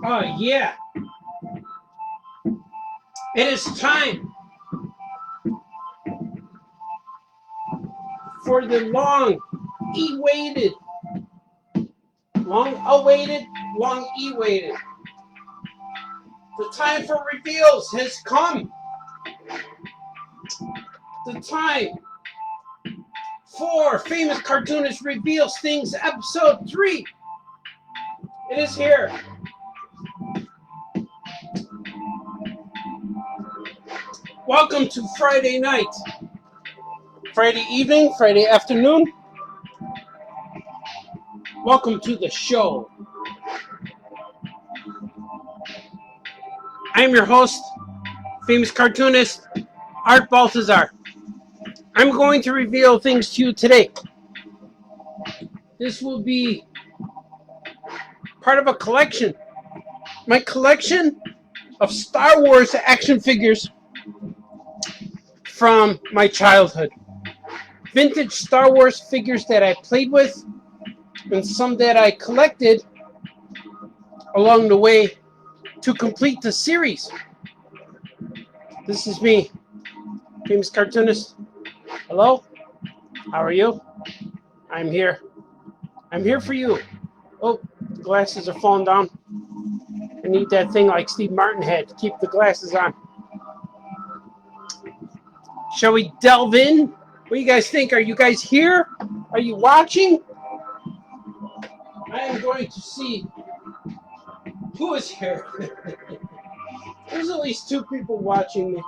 Oh, yeah. It is time for the long-awaited, long-awaited. The time for reveals has come. The time for Famous Cartoonist Reveals Things, Episode 3. It is here. Welcome to Friday night, Friday evening, Friday afternoon. Welcome to the show. I am your host, Famous Cartoonist, Art Balthazar. I'm going to reveal things to you today. This will be part of a collection. My collection of Star Wars action figures from my childhood. Vintage Star Wars figures that I played with and some that I collected along the way to complete the series. This is me, Famous Cartoonist. Hello? How are you? I'm here. I'm here for you. Oh, the glasses are falling down. I need that thing like Steve Martin had to keep the glasses on. Shall we delve in? What do you guys think? Are you guys here? Are you watching? I am going to see who is here. There's at least 2 people watching me.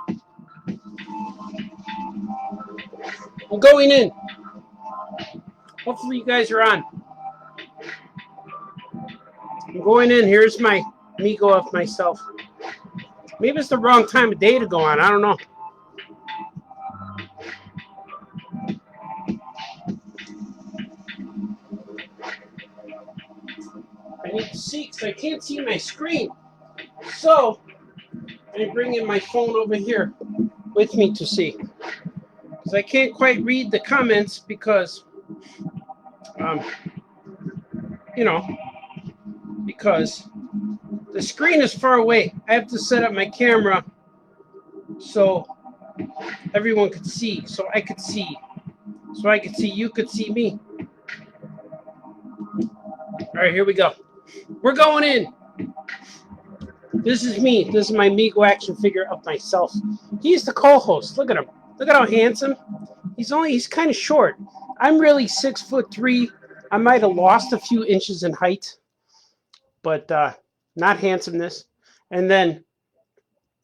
I'm going in. Hopefully you guys are on. I'm going in. Here's my amigo of myself. Maybe it's the wrong time of day to go on. I don't know. I need to see because I can't see my screen. So I'm bringing my phone over here with me to see. Because I can't quite read the comments because, because the screen is far away. I have to set up my camera so everyone could see, so I could see. So I could see, you could see me. All right, here we go. We're going in. This is me. This is my Mego action figure of myself. He's the co-host. Look at him. Look at how handsome. He's kind of short. I'm really 6'3". I might have lost a few inches in height, but not handsomeness. And then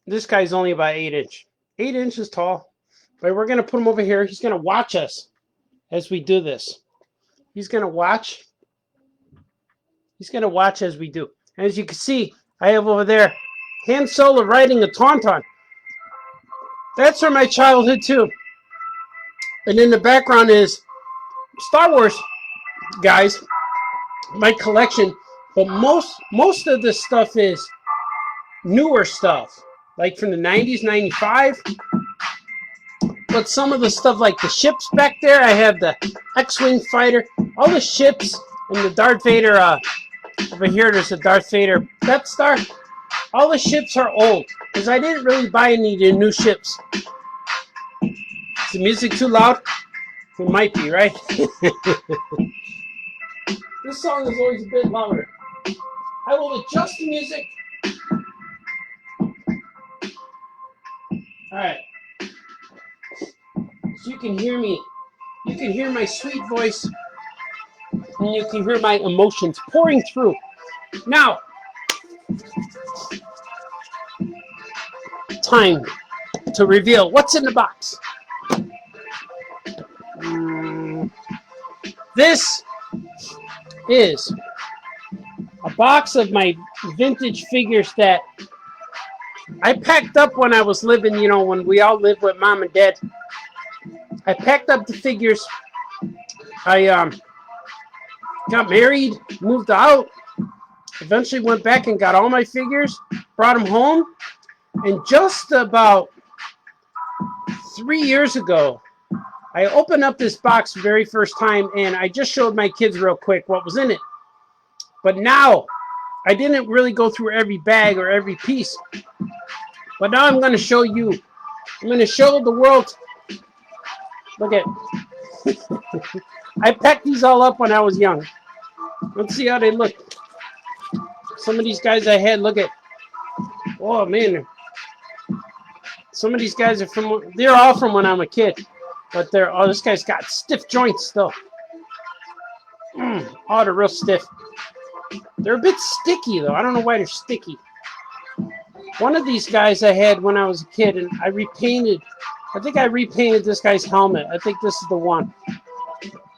this guy's only about 8 inch. 8 inches tall. But we're gonna put him over here. He's gonna watch us as we do this. He's gonna watch. He's gonna watch as we do. And as you can see, I have over there Han Solo riding a Tauntaun. That's from my childhood too. And in the background is Star Wars, guys. My collection, but most of this stuff is newer stuff, like from the 90s, 95. But some of the stuff, like the ships back there, I have the X-Wing fighter, all the ships, and the Darth Vader. Over here, there's a Darth Vader Death Star. All the ships are old because I didn't really buy any new ships. Is the music too loud? It might be, right? This song is always a bit louder. I will adjust the music. Alright. So you can hear me. You can hear my sweet voice. And you can hear my emotions pouring through. Now, time to reveal what's in the box. This is a box of my vintage figures that I packed up when I was living, you know, when we all lived with mom and dad. I packed up the figures. I got married, moved out, eventually went back and got all my figures, brought them home, and just about 3 years ago, I opened up this box the very first time, and I just showed my kids real quick what was in it. But now, I didn't really go through every bag or every piece. But now I'm going to show you. I'm going to show the world. Look at I packed these all up when I was young. Let's see how they look. Some of these guys I had, look at. Oh, man. Some of these guys are from, they're all from when I'm a kid. But they're, oh, this guy's got stiff joints still. Oh, they're real stiff. They're a bit sticky, though. I don't know why they're sticky. One of these guys I had when I was a kid, and I repainted. I think I repainted this guy's helmet. I think this is the one.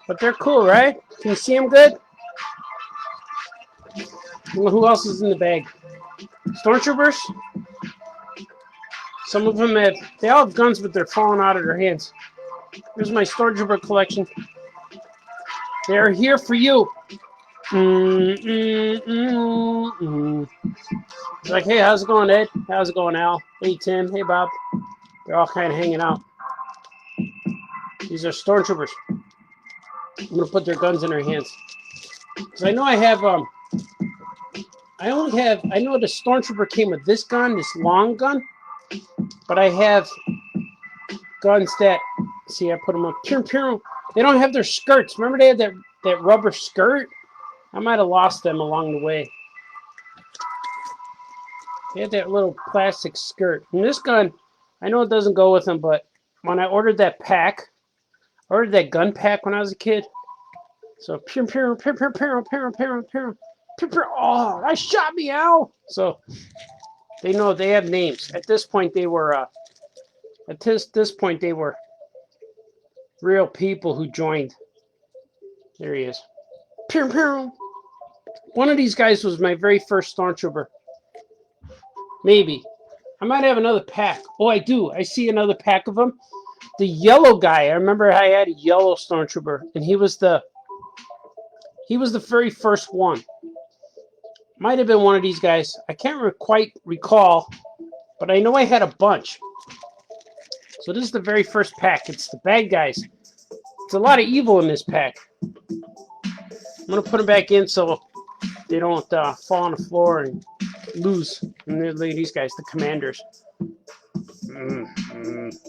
But they're cool, right? Can you see them good? Who else is in the bag? Stormtroopers? Some of them have, they all have guns, but they're falling out of their hands. Here's my Stormtrooper collection. They're here for you. It's like, hey, how's it going, Ed? How's it going, Al? Hey, Tim. Hey, Bob. They're all kind of hanging out. These are Stormtroopers. I'm going to put their guns in their hands. Because I know I have, I know the Stormtrooper came with this gun, this long gun. But I have guns that, see, I put them up. They don't have their skirts. Remember they had that rubber skirt? I might have lost them along the way. They had that little plastic skirt. And this gun, I know it doesn't go with them, but when I ordered that pack, I ordered that gun pack when I was a kid. So, oh, I shot me, Al! So, they know they have names. At this point, they were, real people who joined. There he is. One of these guys was my very first Stormtrooper. Maybe. I might have another pack. Oh, I do. I see another pack of them. The yellow guy. I remember I had a yellow Stormtrooper, and he was the very first one. Might have been one of these guys. I can't quite recall, but I know I had a bunch. So this is the very first pack. It's the bad guys. It's a lot of evil in this pack. I'm going to put them back in so they don't fall on the floor and lose. And look at these guys, the commanders.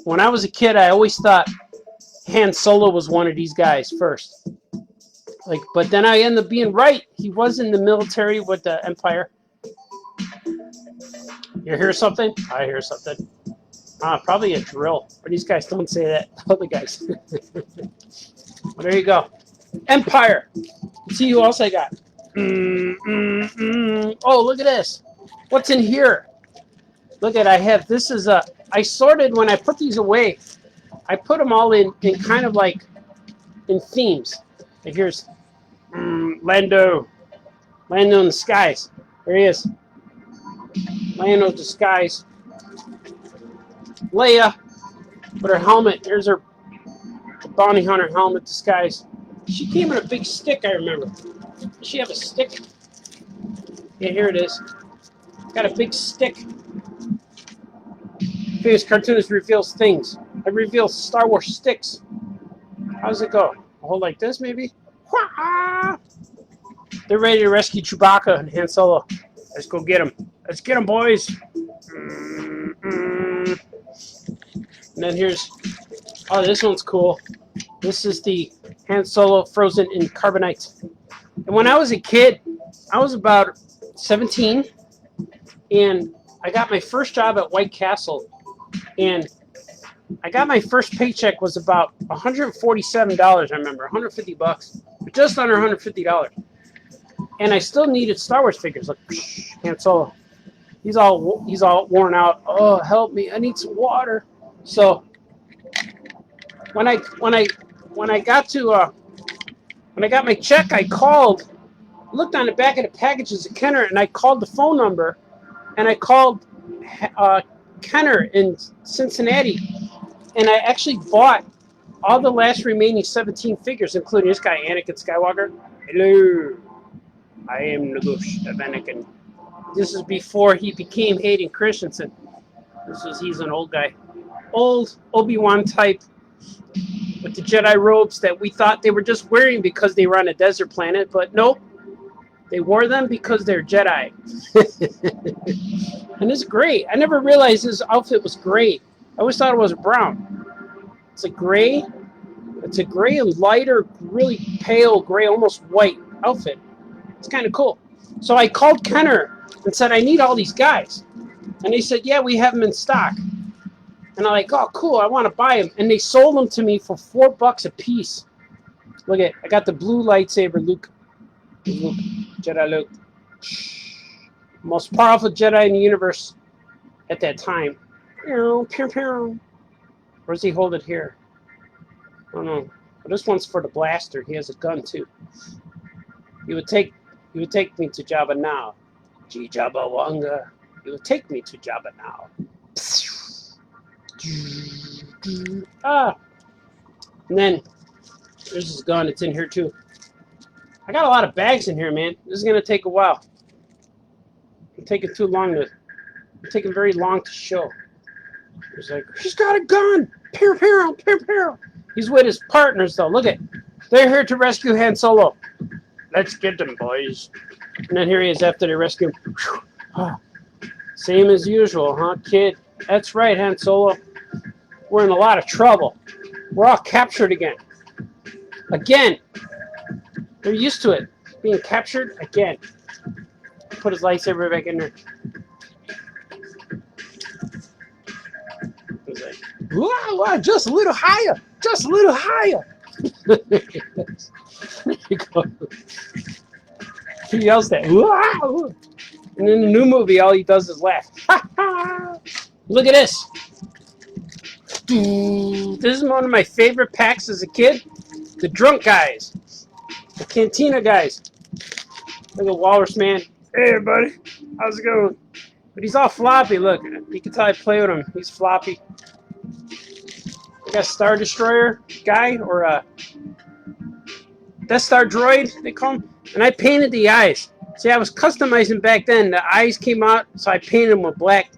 When I was a kid, I always thought Han Solo was one of these guys first. But then I ended up being right. He was in the military with the Empire. You hear something? I hear something. Probably a drill. But these guys don't say that. Other guys. Well, there you go. Empire. Let's see who else I got. Oh, look at this. What's in here? Look at, I have, this is a, I sorted, when I put these away, I put them all in kind of like, in themes. Like here's Lando in the skies. There he is. Lando in the skies. Leia with her helmet. Here's her bounty hunter helmet disguise. She came in a big stick, I remember. Does she have a stick? Yeah, here it is. Got a big stick. Famous Cartoonist reveals things. I reveal Star Wars sticks. How does it go? Hold like this, maybe? They're ready to rescue Chewbacca and Han Solo. Let's go get them. Let's get them, boys. And then here's... Oh, this one's cool. This is the Han Solo frozen in carbonite. And when I was a kid, I was about 17, and I got my first job at White Castle, and I got my first paycheck was about $147, I remember, 150 bucks, just under $150. And I still needed Star Wars figures, like Han Solo. He's all worn out. Oh, help me! I need some water. So when I got my check, I called, looked on the back of the package as a Kenner, and I called the phone number, and I called Kenner in Cincinnati, and I actually bought all the last remaining 17 figures, including this guy, Anakin Skywalker. Hello, I am the ghost of Anakin. This is before he became Hayden Christensen. He's an old guy. Old Obi-Wan type with the Jedi robes that we thought they were just wearing because they were on a desert planet, but no, they wore them because they're Jedi. And it's great. I never realized his outfit was gray. I always thought it was brown. It's a gray. It's a gray and lighter, really pale gray, almost white outfit. It's kind of cool. So I called Kenner and said, I need all these guys. And they said, yeah, we have them in stock. And I'm like, oh, cool, I want to buy them. And they sold them to me for $4 a piece. Look at it. I got the blue lightsaber, Luke. Jedi Luke. Most powerful Jedi in the universe at that time. Or does he hold it here? I don't know. But this one's for the blaster. He has a gun, too. You would take me to Jabba now. G Jabba Wanga. You would take me to Jabba now. And then there's his gun. It's in here too. I got a lot of bags in here, man. This is gonna take a while. It's taking too long to. It's taking very long to show. He's like, he's got a gun. Pew pew pew pew. He's with his partners though. Look at, they're here to rescue Han Solo. Let's get them, boys. And then here he is after they rescue him. Same as usual, huh, kid? That's right, Han Solo. We're in a lot of trouble. We're all captured again. Again. They're used to it. Being captured again. Put his lightsaber back in there. He's like, wow, just a little higher. Just a little higher. There you go. He yells that. Wow. And in the new movie, all he does is laugh. Look at this. This is one of my favorite packs as a kid. The drunk guys. The cantina guys. Look at Walrus Man. Hey, buddy. How's it going? But he's all floppy. Look. You can tell I play with him. He's floppy. I got Star Destroyer guy or a Death Star droid, they call him. And I painted the eyes. See, I was customizing back then. The eyes came out, so I painted them with black.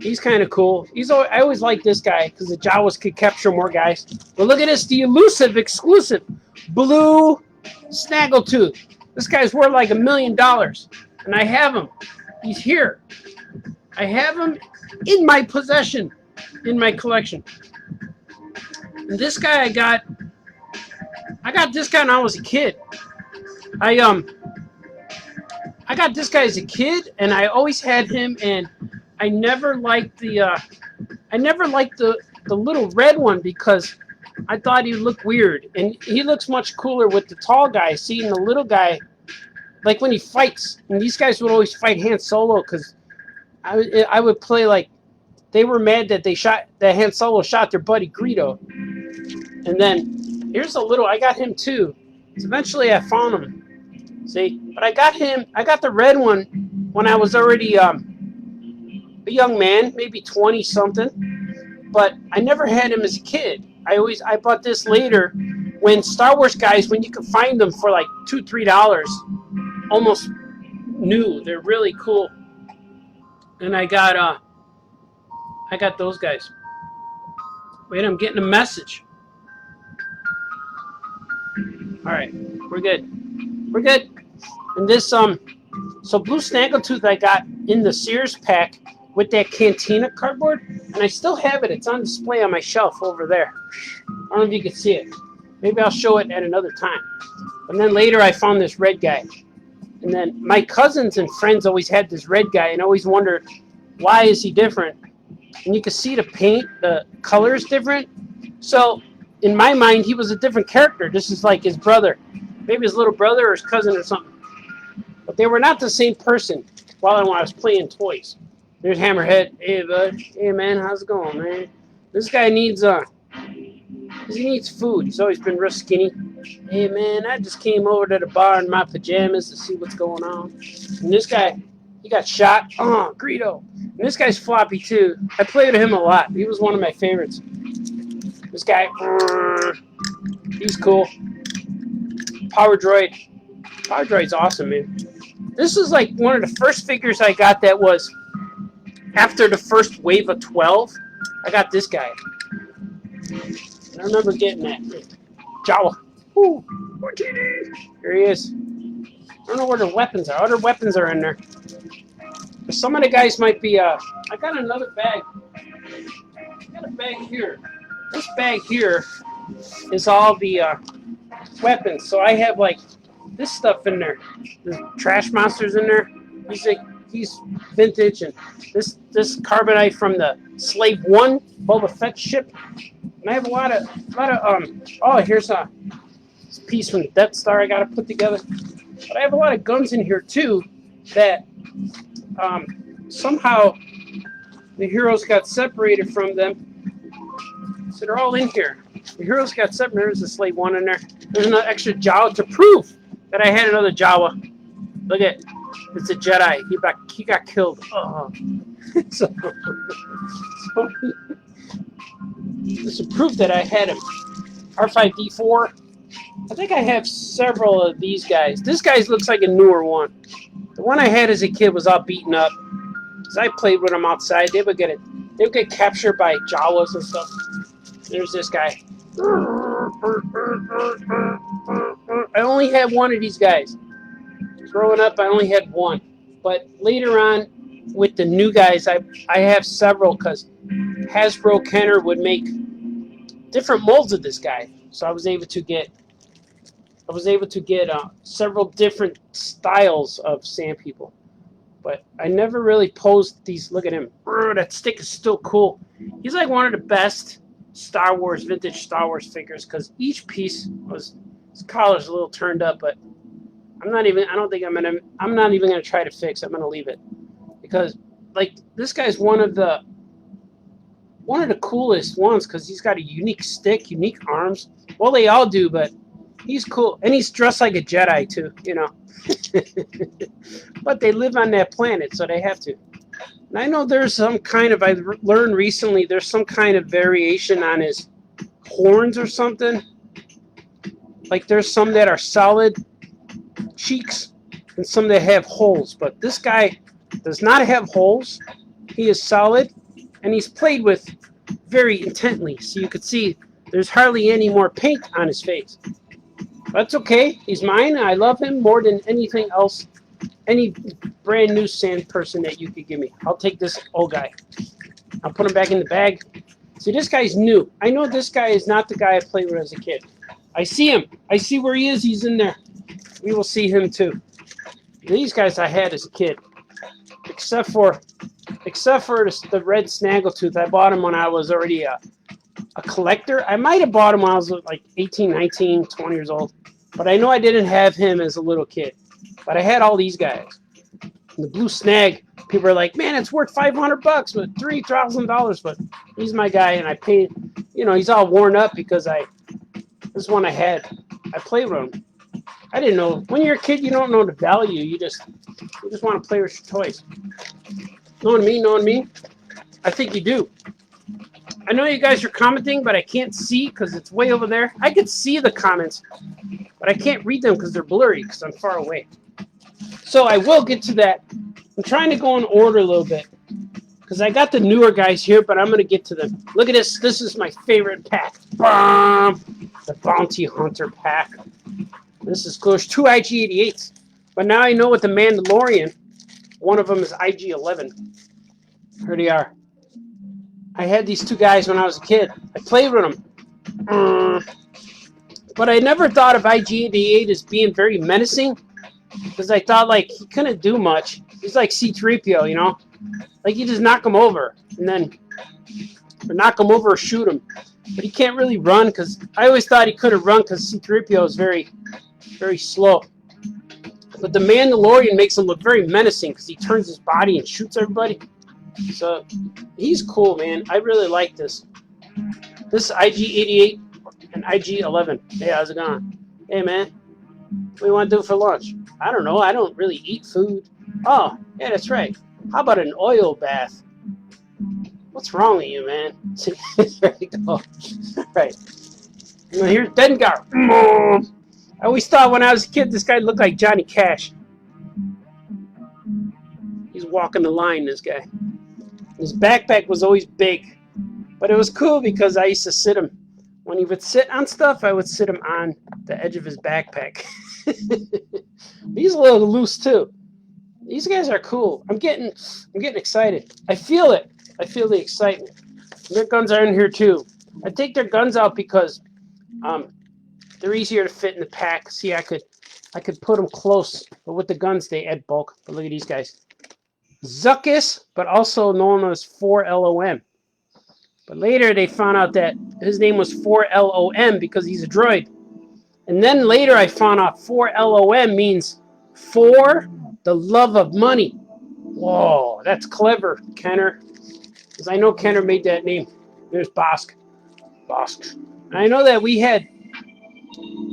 He's kind of cool. I always like this guy because the Jawas could capture more guys. But look at this, the elusive, exclusive, blue Snaggletooth. This guy's worth like $1 million. And I have him. He's here. I have him in my possession, in my collection. And this guy I got this guy when I was a kid. I got this guy as a kid, and I always had him, and I never liked the little red one because I thought he looked weird, and he looks much cooler with the tall guy. Seeing the little guy, like when he fights, and these guys would always fight Han Solo because I would play like they were mad that that Han Solo shot their buddy Greedo, and then here's a little. I got him too. So eventually I found him. See, but I got the red one when I was already a young man, maybe 20 something. But I never had him as a kid. I bought this later when Star Wars guys, when you could find them for like $2-3, almost new. They're really cool. And I got those guys. Wait, I'm getting a message. All right, we're good. We're good. And this so blue Snaggletooth I got in the Sears pack with that Cantina cardboard, and I still have it. It's on display on my shelf over there. I don't know if you can see it. Maybe I'll show it at another time. And then later I found this red guy. And then my cousins and friends always had this red guy and always wondered, why is he different? And you can see the paint, the color is different. So in my mind, he was a different character. This is like his brother. Maybe his little brother or his cousin or something. But they were not the same person when I was playing toys. There's Hammerhead. Hey, bud. Hey, man. How's it going, man? This guy needs food. He's always been real skinny. Hey, man, I just came over to the bar in my pajamas to see what's going on. And this guy, He got shot. Oh, Greedo. And this guy's floppy too. I played with him a lot. He was one of my favorites. This guy, he's cool. Power Droid. Power Droid's awesome, man. This is like one of the first figures I got that was after the first wave of 12. I got this guy. I remember getting that. Jawa. Ooh, here he is. I don't know where the weapons are. Other weapons are in there. But some of the guys might be. I got another bag. I got a bag here. This bag here is all the weapons. So I have like this stuff in there. The trash monsters in there. He's vintage, and this carbonite from the Slave 1 Boba Fett ship. And I have a lot of oh, here's a piece from the Death Star I gotta put together. But I have a lot of guns in here too that somehow the heroes got separated from them. So they're all in here. The heroes got separated. There's a Slave 1 in there. There's another extra Jawa to prove that I had another Jawa. Look at it. It's a Jedi. He got killed. Oh. so this is proof that I had him. R5D4. I think I have several of these guys. This guy looks like a newer one. The one I had as a kid was all beaten up. Because I played with them outside. They would get captured by Jawas and stuff. There's this guy. I only had one of these guys. Growing up, I only had one. But later on, with the new guys, I have several because Hasbro Kenner would make different molds of this guy. So I was able to get several different styles of Sand People. But I never really posed these. Look at him. That stick is still cool. He's like one of the best vintage Star Wars figures because each piece was, his collar's a little turned up, but I'm not even gonna try to fix. I'm gonna leave it because like this guy's one of the coolest ones because he's got a unique stick, unique arms. Well, they all do, but he's cool, and he's dressed like a Jedi too, you know. But they live on that planet, so they have to. And I know there's some kind of, I learned recently, there's some kind of variation on his horns or something. Like there's some that are solid cheeks and some that have holes. But this guy does not have holes. He is solid, and he's played with very intently. So you could see there's hardly any more paint on his face. That's okay. He's mine. I love him more than anything else. Any brand new sand person that you could give me. I'll take this old guy. I'll put him back in the bag. See, this guy's new. I know this guy is not the guy I played with as a kid. I see him. I see where he is. He's in there. We will see him too. These guys I had as a kid. Except for the red snaggletooth. I bought him when I was already a collector. I might have bought him when I was like 18, 19, 20 years old. But I know I didn't have him as a little kid. But I had all these guys. And the blue snag, people are like, man, it's worth $500, but $3,000. But he's my guy, and I paid, you know, he's all worn up because this one I had. I played with him. I didn't know. When you're a kid, you don't know the value. You just want to play with your toys. Know what I mean? Know what I mean? I think you do. I know you guys are commenting, but I can't see because it's way over there. I can see the comments, but I can't read them because they're blurry because I'm far away. So I will get to that. I'm trying to go in order a little bit because I got the newer guys here, but I'm going to get to them. Look at this. This is my favorite pack. The Bounty Hunter pack. This is cool. There's two IG-88s, but now I know with the Mandalorian, one of them is IG-11. Here they are. I had these two guys when I was a kid. I played with them. But I never thought of IG-88 as being very menacing because I thought, like, he couldn't do much. He's like C-3PO, you know? Like, you just knock him over and then or knock him over or shoot him. But he can't really run because I always thought he couldn't run because C-3PO is very, very slow. But the Mandalorian makes him look very menacing because he turns his body and shoots everybody. So he's cool, man. I really like this. This is IG-88 and IG-11. Hey, how's it going? Hey, man. What do you want to do for lunch? I don't know. I don't really eat food. Oh, yeah, that's right. How about an oil bath? What's wrong with you, man? See, there you go. Right. And here's Dengar. I always thought when I was a kid, this guy looked like Johnny Cash. He's walking the line, this guy. His backpack was always big. But it was cool because I used to sit him. When he would sit on stuff, I would sit him on the edge of his backpack. He's a little loose, too. These guys are cool. I'm getting excited. I feel it. I feel the excitement. Their guns are in here too. I take their guns out because they're easier to fit in the pack. See, I could put them close, but with the guns they add bulk. But look at these guys. Zuckus, but also known as 4LOM. But later they found out that his name was 4LOM because he's a droid. And then later I found out 4LOM means for the love of money. Whoa, that's clever, Kenner. Because I know Kenner made that name. There's Bosk. Bosk. And I know that we had...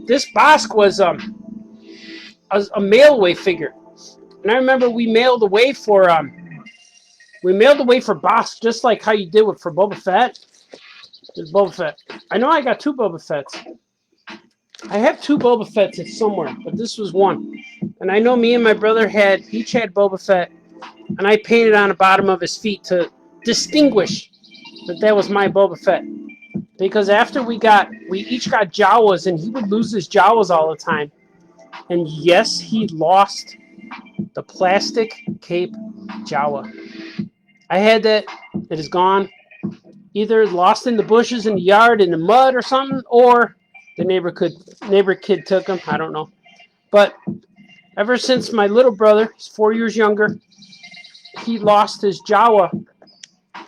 This Bosk was a mail-away figure. And I remember we mailed away for Bosk, just like how you did for Boba Fett. There's Boba Fett. I know I got 2 Boba Fetts. I have 2 Boba Fetts somewhere, but this was one. And I know me and my brother each had Boba Fett, and I painted on the bottom of his feet to distinguish that was my Boba Fett. Because after we each got Jawas, and he would lose his Jawas all the time. And yes, he lost the plastic cape Jawa. I had that. It is gone. Either lost in the bushes in the yard, in the mud or something, or the neighbor kid took him. I don't know. But ever since my little brother, he's 4 years younger, he lost his Jawa.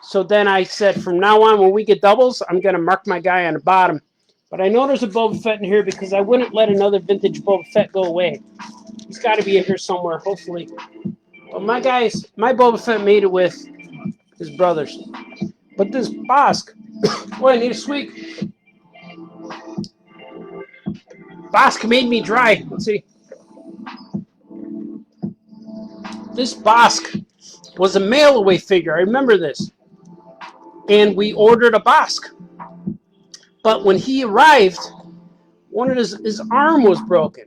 So then I said, from now on, when we get doubles, I'm going to mark my guy on the bottom. But I know there's a Boba Fett in here because I wouldn't let another vintage Boba Fett go away. He's got to be in here somewhere, hopefully. But my Boba Fett made it with his brothers. But this Bosk, boy, I need a squeak. Bosk made me dry. Let's see. This Bosk was a mail-away figure. I remember this. And we ordered a Bosk. But when he arrived, one of his arm was broken.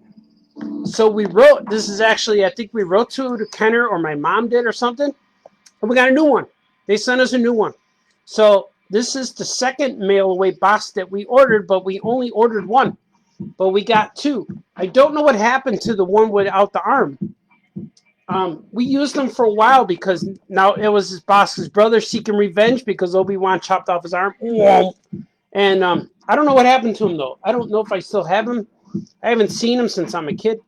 So we wrote, this is actually, I think we wrote to Kenner, or my mom did or something. And we got a new one. They sent us a new one. So this is the second mail-away Bosk that we ordered, but we only ordered one. But we got 2. I don't know what happened to the one without the arm. We used them for a while because now it was his Bosk's brother seeking revenge because Obi-Wan chopped off his arm. And I don't know what happened to him, though. I don't know if I still have him. I haven't seen him since I'm a kid.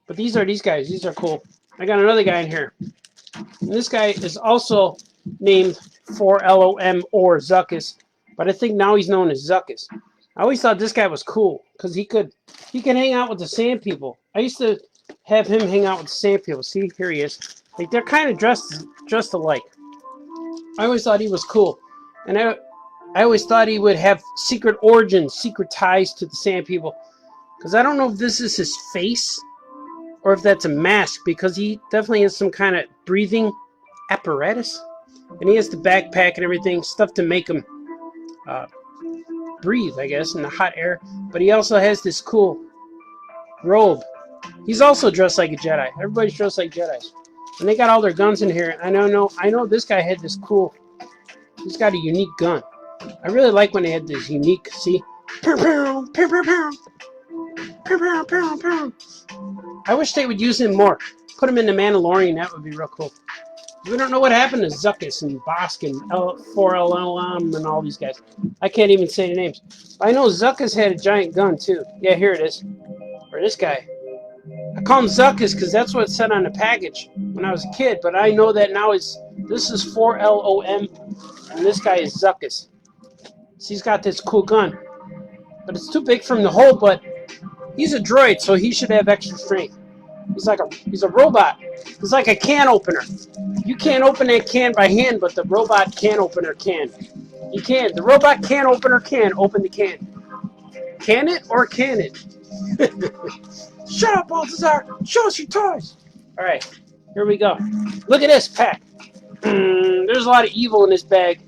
But these guys. These are cool. I got another guy in here. And this guy is also named 4LOM or Zuckus. But I think now he's known as Zuckus. I always thought this guy was cool because he could hang out with the sand people. I used to have him hang out with the sand people. See, here he is. Like, they're kind of dressed alike. I always thought he was cool. And I always thought he would have secret origins, secret ties to the sand people. Because I don't know if this is his face or if that's a mask, because he definitely has some kind of breathing apparatus. And he has the backpack and everything, stuff to make him breathe, I guess, in the hot air. But he also has this cool robe. He's also dressed like a Jedi. Everybody's dressed like Jedis. And they got all their guns in here. I know this guy had this cool, he's got a unique gun. I really like when they had this unique, see? I wish they would use him more. Put him in the Mandalorian, that would be real cool. We don't know what happened to Zuckus and Bosk and 4LLM and all these guys. I can't even say the names. But I know Zuckus had a giant gun too. Yeah, here it is. Or this guy. I call him Zuckus because that's what it said on the package when I was a kid. But I know that now this is 4LOM and this guy is Zuckus. So he's got this cool gun. But it's too big for him to hold, but he's a droid, so he should have extra strength. He's a robot. He's like a can opener. You can't open that can by hand, but the robot can opener can. You can. The robot can opener can open the can. Can it or can it? Shut up, Balthazar. Show us your toys. All right. Here we go. Look at this pack. There's a lot of evil in this bag.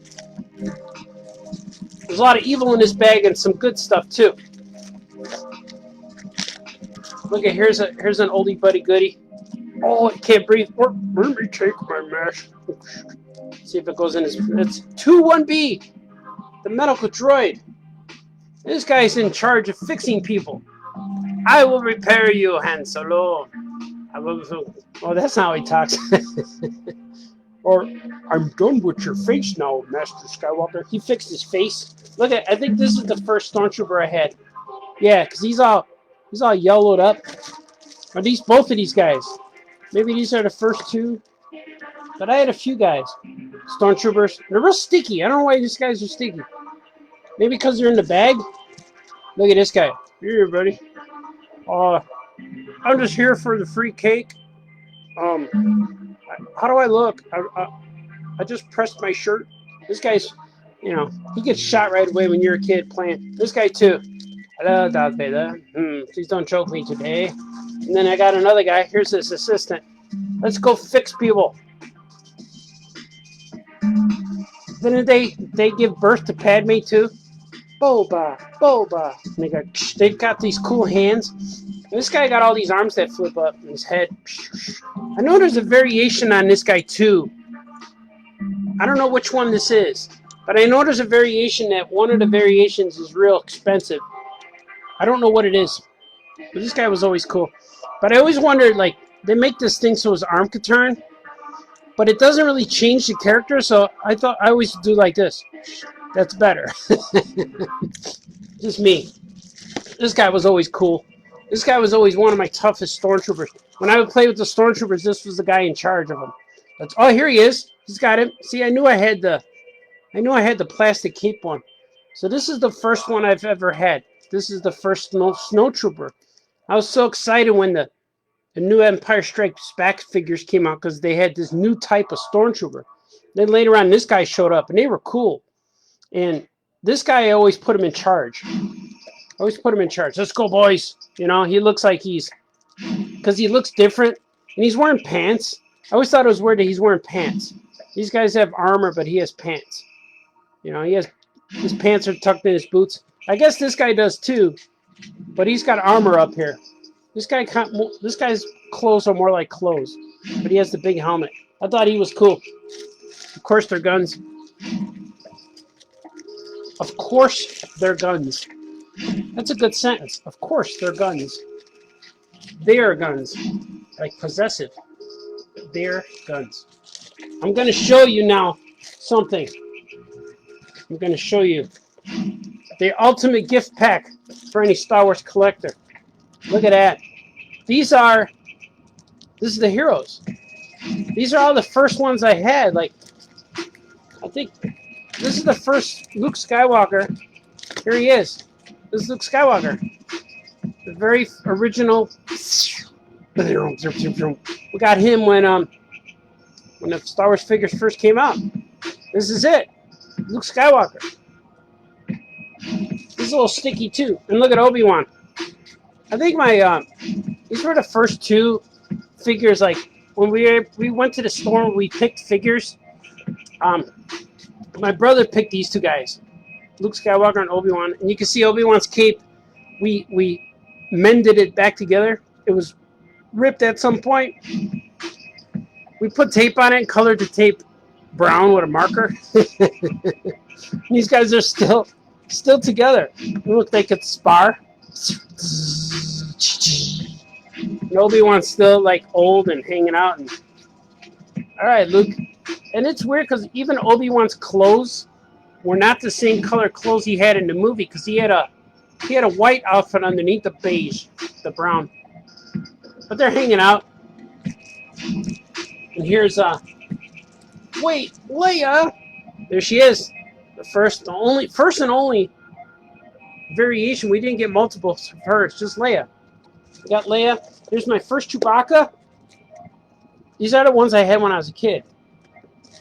There's a lot of evil in this bag and some good stuff too. Look at here's an oldie buddy goodie. Oh, it can't breathe. Let me take my mask. See if it goes in his. It's 2-1B, the medical droid. This guy's in charge of fixing people. I will repair you, Han Solo. Oh, that's not how he talks. Or, I'm done with your face now, Master Skywalker. He fixed his face. Look at, I think this is the first stormtrooper I had. Yeah, because he's all yellowed up. Are these both of these guys? Maybe these are the first two. But I had a few guys. Stormtroopers. They're real sticky. I don't know why these guys are sticky. Maybe because they're in the bag? Look at this guy. Here, buddy. I'm just here for the free cake. How do I look? I just pressed my shirt. This guy's, you know, he gets shot right away when you're a kid playing. This guy too. Hello, Darth Vader. Please don't choke me today. And then I got another guy. Here's his assistant. Let's go fix people. Didn't they give birth to Padme too? Boba, Boba. And they've got these cool hands. And this guy got all these arms that flip up in his head. I know there's a variation on this guy too. I don't know which one this is, but I know there's a variation that one of the variations is real expensive. I don't know what it is, but this guy was always cool. But I always wondered, like, they make this thing so his arm could turn, but it doesn't really change the character, so I thought I always do like this. That's better. Just me. This guy was always cool. This guy was always one of my toughest stormtroopers. When I would play with the stormtroopers, this was the guy in charge of them. Oh, here he is. He's got him. See, I knew I had the plastic cape one. So this is the first one I've ever had. This is the first snowtrooper. I was so excited when the new Empire Strikes Back figures came out because they had this new type of stormtrooper. Then later on, this guy showed up, and they were cool. And this guy, I always put him in charge. Let's go, boys. You know, he looks like because he looks different, and he's wearing pants. I always thought it was weird that he's wearing pants. These guys have armor, but he has pants. You know, his pants are tucked in his boots. I guess this guy does too, but he's got armor up here. This guy's clothes are more like clothes, but he has the big helmet. I thought he was cool. Of course, they're guns. Of course, they're guns. That's a good sentence. Of course, they're guns. They are guns. Like possessive. They're guns. I'm going to show you now something. I'm going to show you the ultimate gift pack for any Star Wars collector. Look at that. This is the heroes. These are all the first ones I had. Like, I think this is the first Luke Skywalker. Here he is. This is Luke Skywalker. The very original. We got him when the Star Wars figures first came out. This is it. Luke Skywalker. He's a little sticky too. And look at Obi-Wan. I think these were the first two figures. Like when we went to the store and we picked figures. My brother picked these two guys, Luke Skywalker and Obi-Wan, and you can see Obi-Wan's cape. We mended it back together. It was ripped at some point. We put tape on it and colored the tape brown with a marker. These guys are still together. Look, they could spar. And Obi-Wan's still like old and hanging out. All right, Luke. And it's weird because even Obi-Wan's clothes were not the same color clothes he had in the movie because he had a white outfit underneath the beige, the brown. But they're hanging out. And here's wait, Leia. There she is. The first and only variation. We didn't get multiples of her. It's just Leia. We got Leia. Here's my first Chewbacca. These are the ones I had when I was a kid.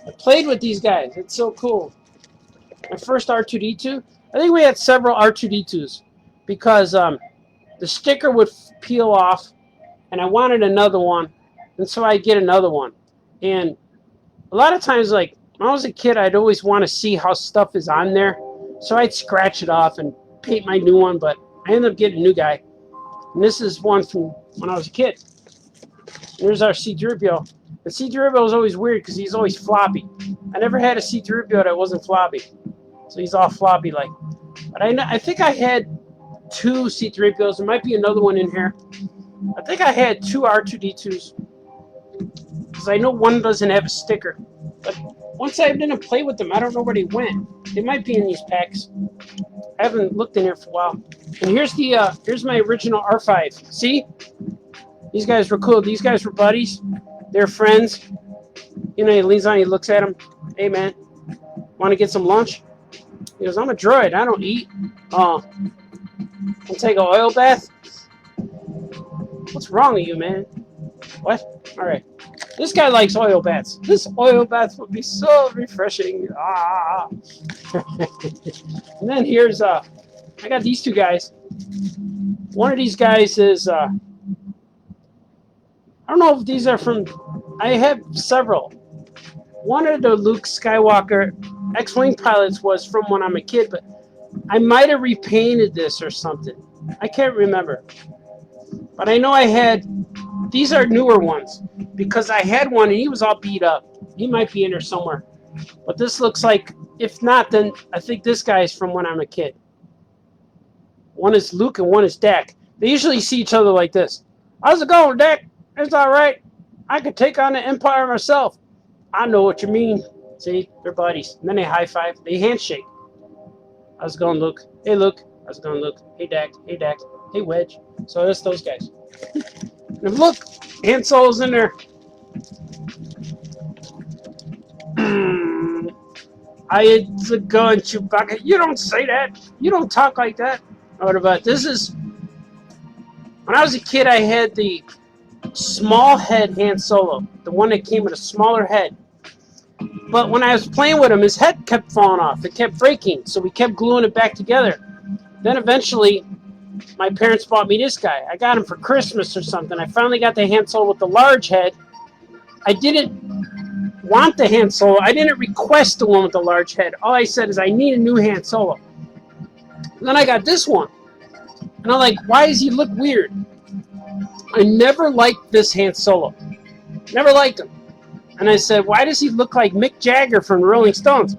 I played with these guys. It's so cool. My first R2-D2. I think we had several R2-D2s because the sticker would peel off, and I wanted another one. And so I get another one. And a lot of times, like, when I was a kid, I'd always want to see how stuff is on there. So I'd scratch it off and paint my new one, but I ended up getting a new guy. And this is one from when I was a kid. Here's our C-3PO. The C-3PO was always weird because he's always floppy. I never had a C-3PO that wasn't floppy. So he's all floppy like. But I think I had 2 C-3POs. There might be another one in here. I think I had 2 R2-D2s. Because I know one doesn't have a sticker. But once I didn't play with them, I don't know where they went. They might be in these packs. I haven't looked in here for a while. And here's my original R5. See? These guys were cool. These guys were buddies. They're friends. You know, he leans on, he looks at him. Hey, man, want to get some lunch? He goes, I'm a droid. I don't eat. I'll take an oil bath? What's wrong with you, man? What? All right. This guy likes oil baths. This oil bath would be so refreshing. Ah. And then here's, I got these 2 guys. One of these guys is, I don't know if these are from, I have several. One of the Luke Skywalker X-Wing pilots was from when I'm a kid, but I might have repainted this or something. I can't remember. But I know I had, these are newer ones, because I had one and he was all beat up. He might be in there somewhere. But this looks like, if not, then I think this guy is from when I'm a kid. One is Luke and one is Dak. They usually see each other like this. How's it going, Dak? It's all right. I could take on the Empire myself. I know what you mean. See, they're buddies. And then they high five. They handshake. How's it going, Luke? Hey, Luke. How's it going, Luke? Hey, Dak. Hey, Dak. Hey, Wedge. So that's those guys. And look, Han Solo's in there. I had the gun, Chewbacca. You don't say that. You don't talk like that. What about this? Is when I was a kid, I had the small head Han Solo, the one that came with a smaller head. But when I was playing with him, his head kept falling off. It kept breaking, so we kept gluing it back together. Then eventually, my parents bought me this guy. I got him for Christmas or something. I finally got the Han Solo with the large head. I didn't want the Han Solo. I didn't request the one with the large head. All I said is I need a new Han Solo. And then I got this one. And I'm like, why does he look weird? I never liked this Han Solo. Never liked him. And I said, why does he look like Mick Jagger from the Rolling Stones?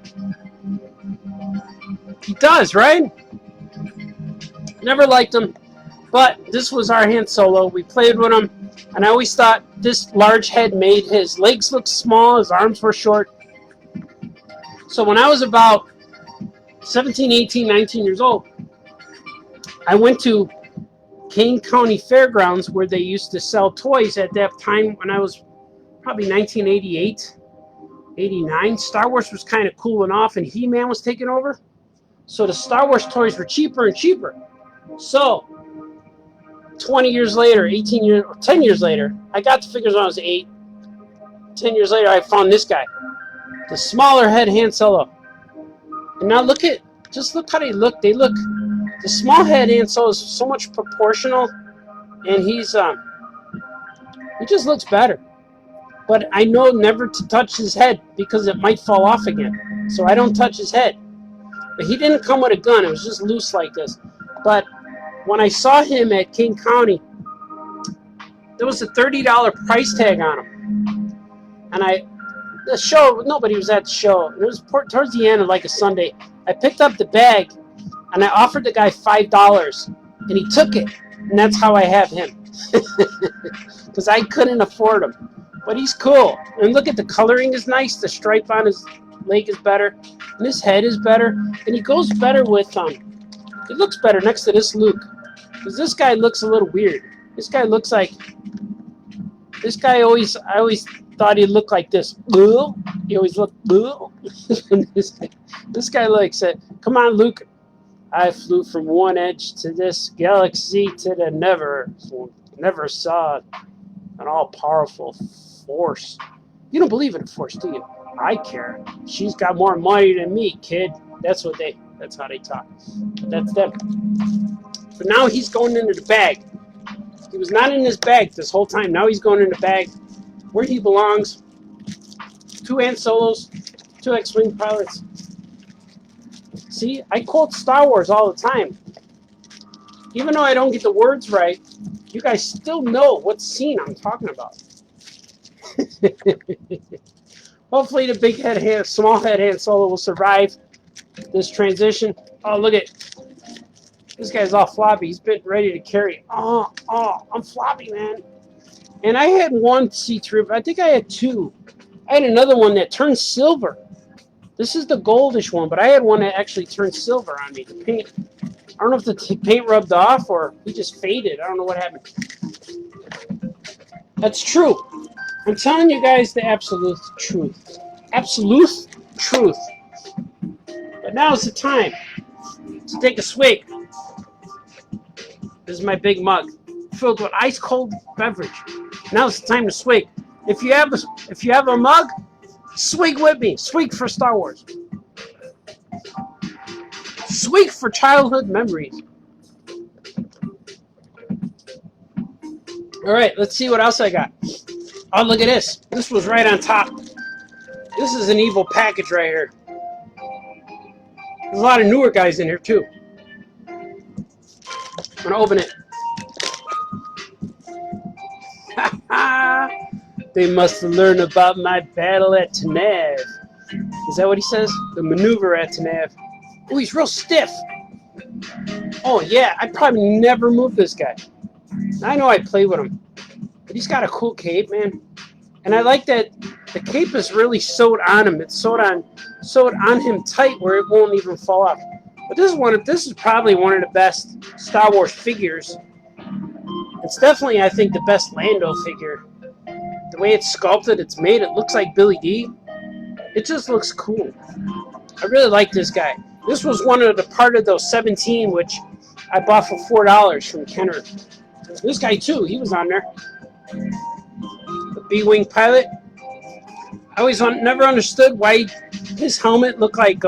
He does, right? Never liked him. But this was our Han Solo. We played with him. And I always thought this large head made his legs look small. His arms were short. So when I was about 17, 18, 19 years old, I went to Kane County Fairgrounds where they used to sell toys at that time when I was probably 1988, 89. Star Wars was kind of cooling off and He-Man was taking over. So the Star Wars toys were cheaper and cheaper. So 20 years later, 18 years, 10 years later, I got the figures when I was 8. 10 years later, I found this guy. The smaller head Han Solo. And now just look how they look. They look, the small head Han Solo is so much proportional. And he just looks better. But I know never to touch his head because it might fall off again. So I don't touch his head. But he didn't come with a gun. It was just loose like this. But when I saw him at King County, there was a $30 price tag on him. And the show, nobody was at the show. It was towards the end of like a Sunday. I picked up the bag and I offered the guy $5 and he took it. And that's how I have him. Because I couldn't afford him. But he's cool. And look at the coloring is nice. The stripe on his leg is better. And his head is better. And he goes better with, it looks better next to this Luke. Because this guy looks a little weird. This guy looks like, I always thought he looked like this. He always looked, this guy looks at, come on, Luke. I flew from one edge to this galaxy to the never saw an all-powerful force. You don't believe in a force, do you? I care. She's got more money than me, kid. That's how they talk. But that's them. But now he's going into the bag. He was not in his bag this whole time. Now he's going in the bag. where he belongs. 2 Han Solos, 2 X-Wing pilots. See, I quote Star Wars all the time. Even though I don't get the words right, you guys still know what scene I'm talking about. Hopefully the big head, small head Han Solo will survive this transition. Oh, look at this guy's all floppy. He's been ready to carry. Oh, I'm floppy, man. And I had one C3. I think I had 2. I had another one that turned silver. This is the goldish one, but I had one that actually turned silver on me. The paint. I don't know if the paint rubbed off or it just faded. I don't know what happened. That's true. I'm telling you guys the absolute truth. Absolute truth. But now is the time to take a swig. This is my big mug filled with ice cold beverage. Now it's the time to swig. If you have a mug, swig with me. Swig for Star Wars. Swig for childhood memories. All right, let's see what else I got. Oh, look at this. This was right on top. This is an evil package right here. There's a lot of newer guys in here, too. I'm going to open it. They must learn about my battle at Tanev. Is that what he says? The maneuver at Tanev. Oh, he's real stiff. Oh, yeah. I'd probably never move this guy. I know I'd play with him. But he's got a cool cape, man. And I like that the cape is really sewed on him. It's sewed on him tight where it won't even fall off. But this is probably one of the best Star Wars figures. It's definitely, I think, the best Lando figure. The way it's sculpted, it's made, it looks like Billy D. It just looks cool. I really like this guy. This was one of the part of those 17, which I bought for $4 from Kenner. This guy, too, he was on there. The B-Wing pilot. I always never understood why his helmet looked like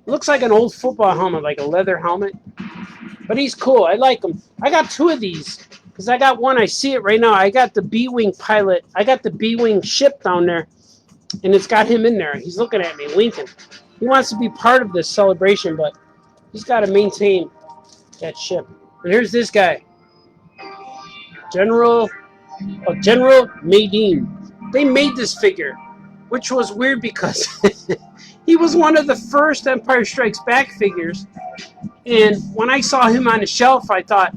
looks like an old football helmet, like a leather helmet. But he's cool. I like him. I got 2 of these because I got one. I see it right now. I got the B-Wing pilot. I got the B-Wing ship down there, and it's got him in there. He's looking at me, winking. He wants to be part of this celebration, but he's got to maintain that ship. And here's this guy, General Madine. They made this figure, which was weird because he was one of the first Empire Strikes Back figures. And when I saw him on the shelf, I thought,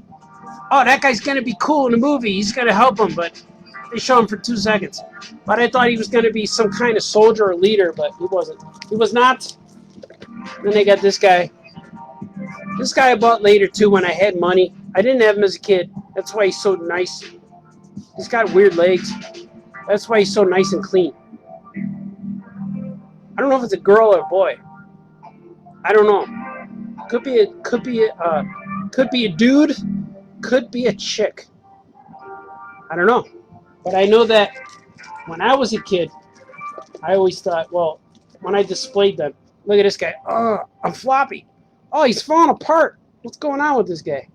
oh, that guy's going to be cool in the movie. He's going to help him. But they show him for 2 seconds. But I thought he was going to be some kind of soldier or leader, but he wasn't. He was not. Then they got this guy. This guy I bought later, too, when I had money. I didn't have him as a kid. That's why he's so nice. He's got weird legs. That's why he's so nice and clean. I don't know if it's a girl or a boy. I don't know. Could be a dude. Could be a chick. I don't know. But I know that when I was a kid, I always thought, well, when I displayed them, look at this guy. Oh, I'm floppy. Oh, he's falling apart. What's going on with this guy?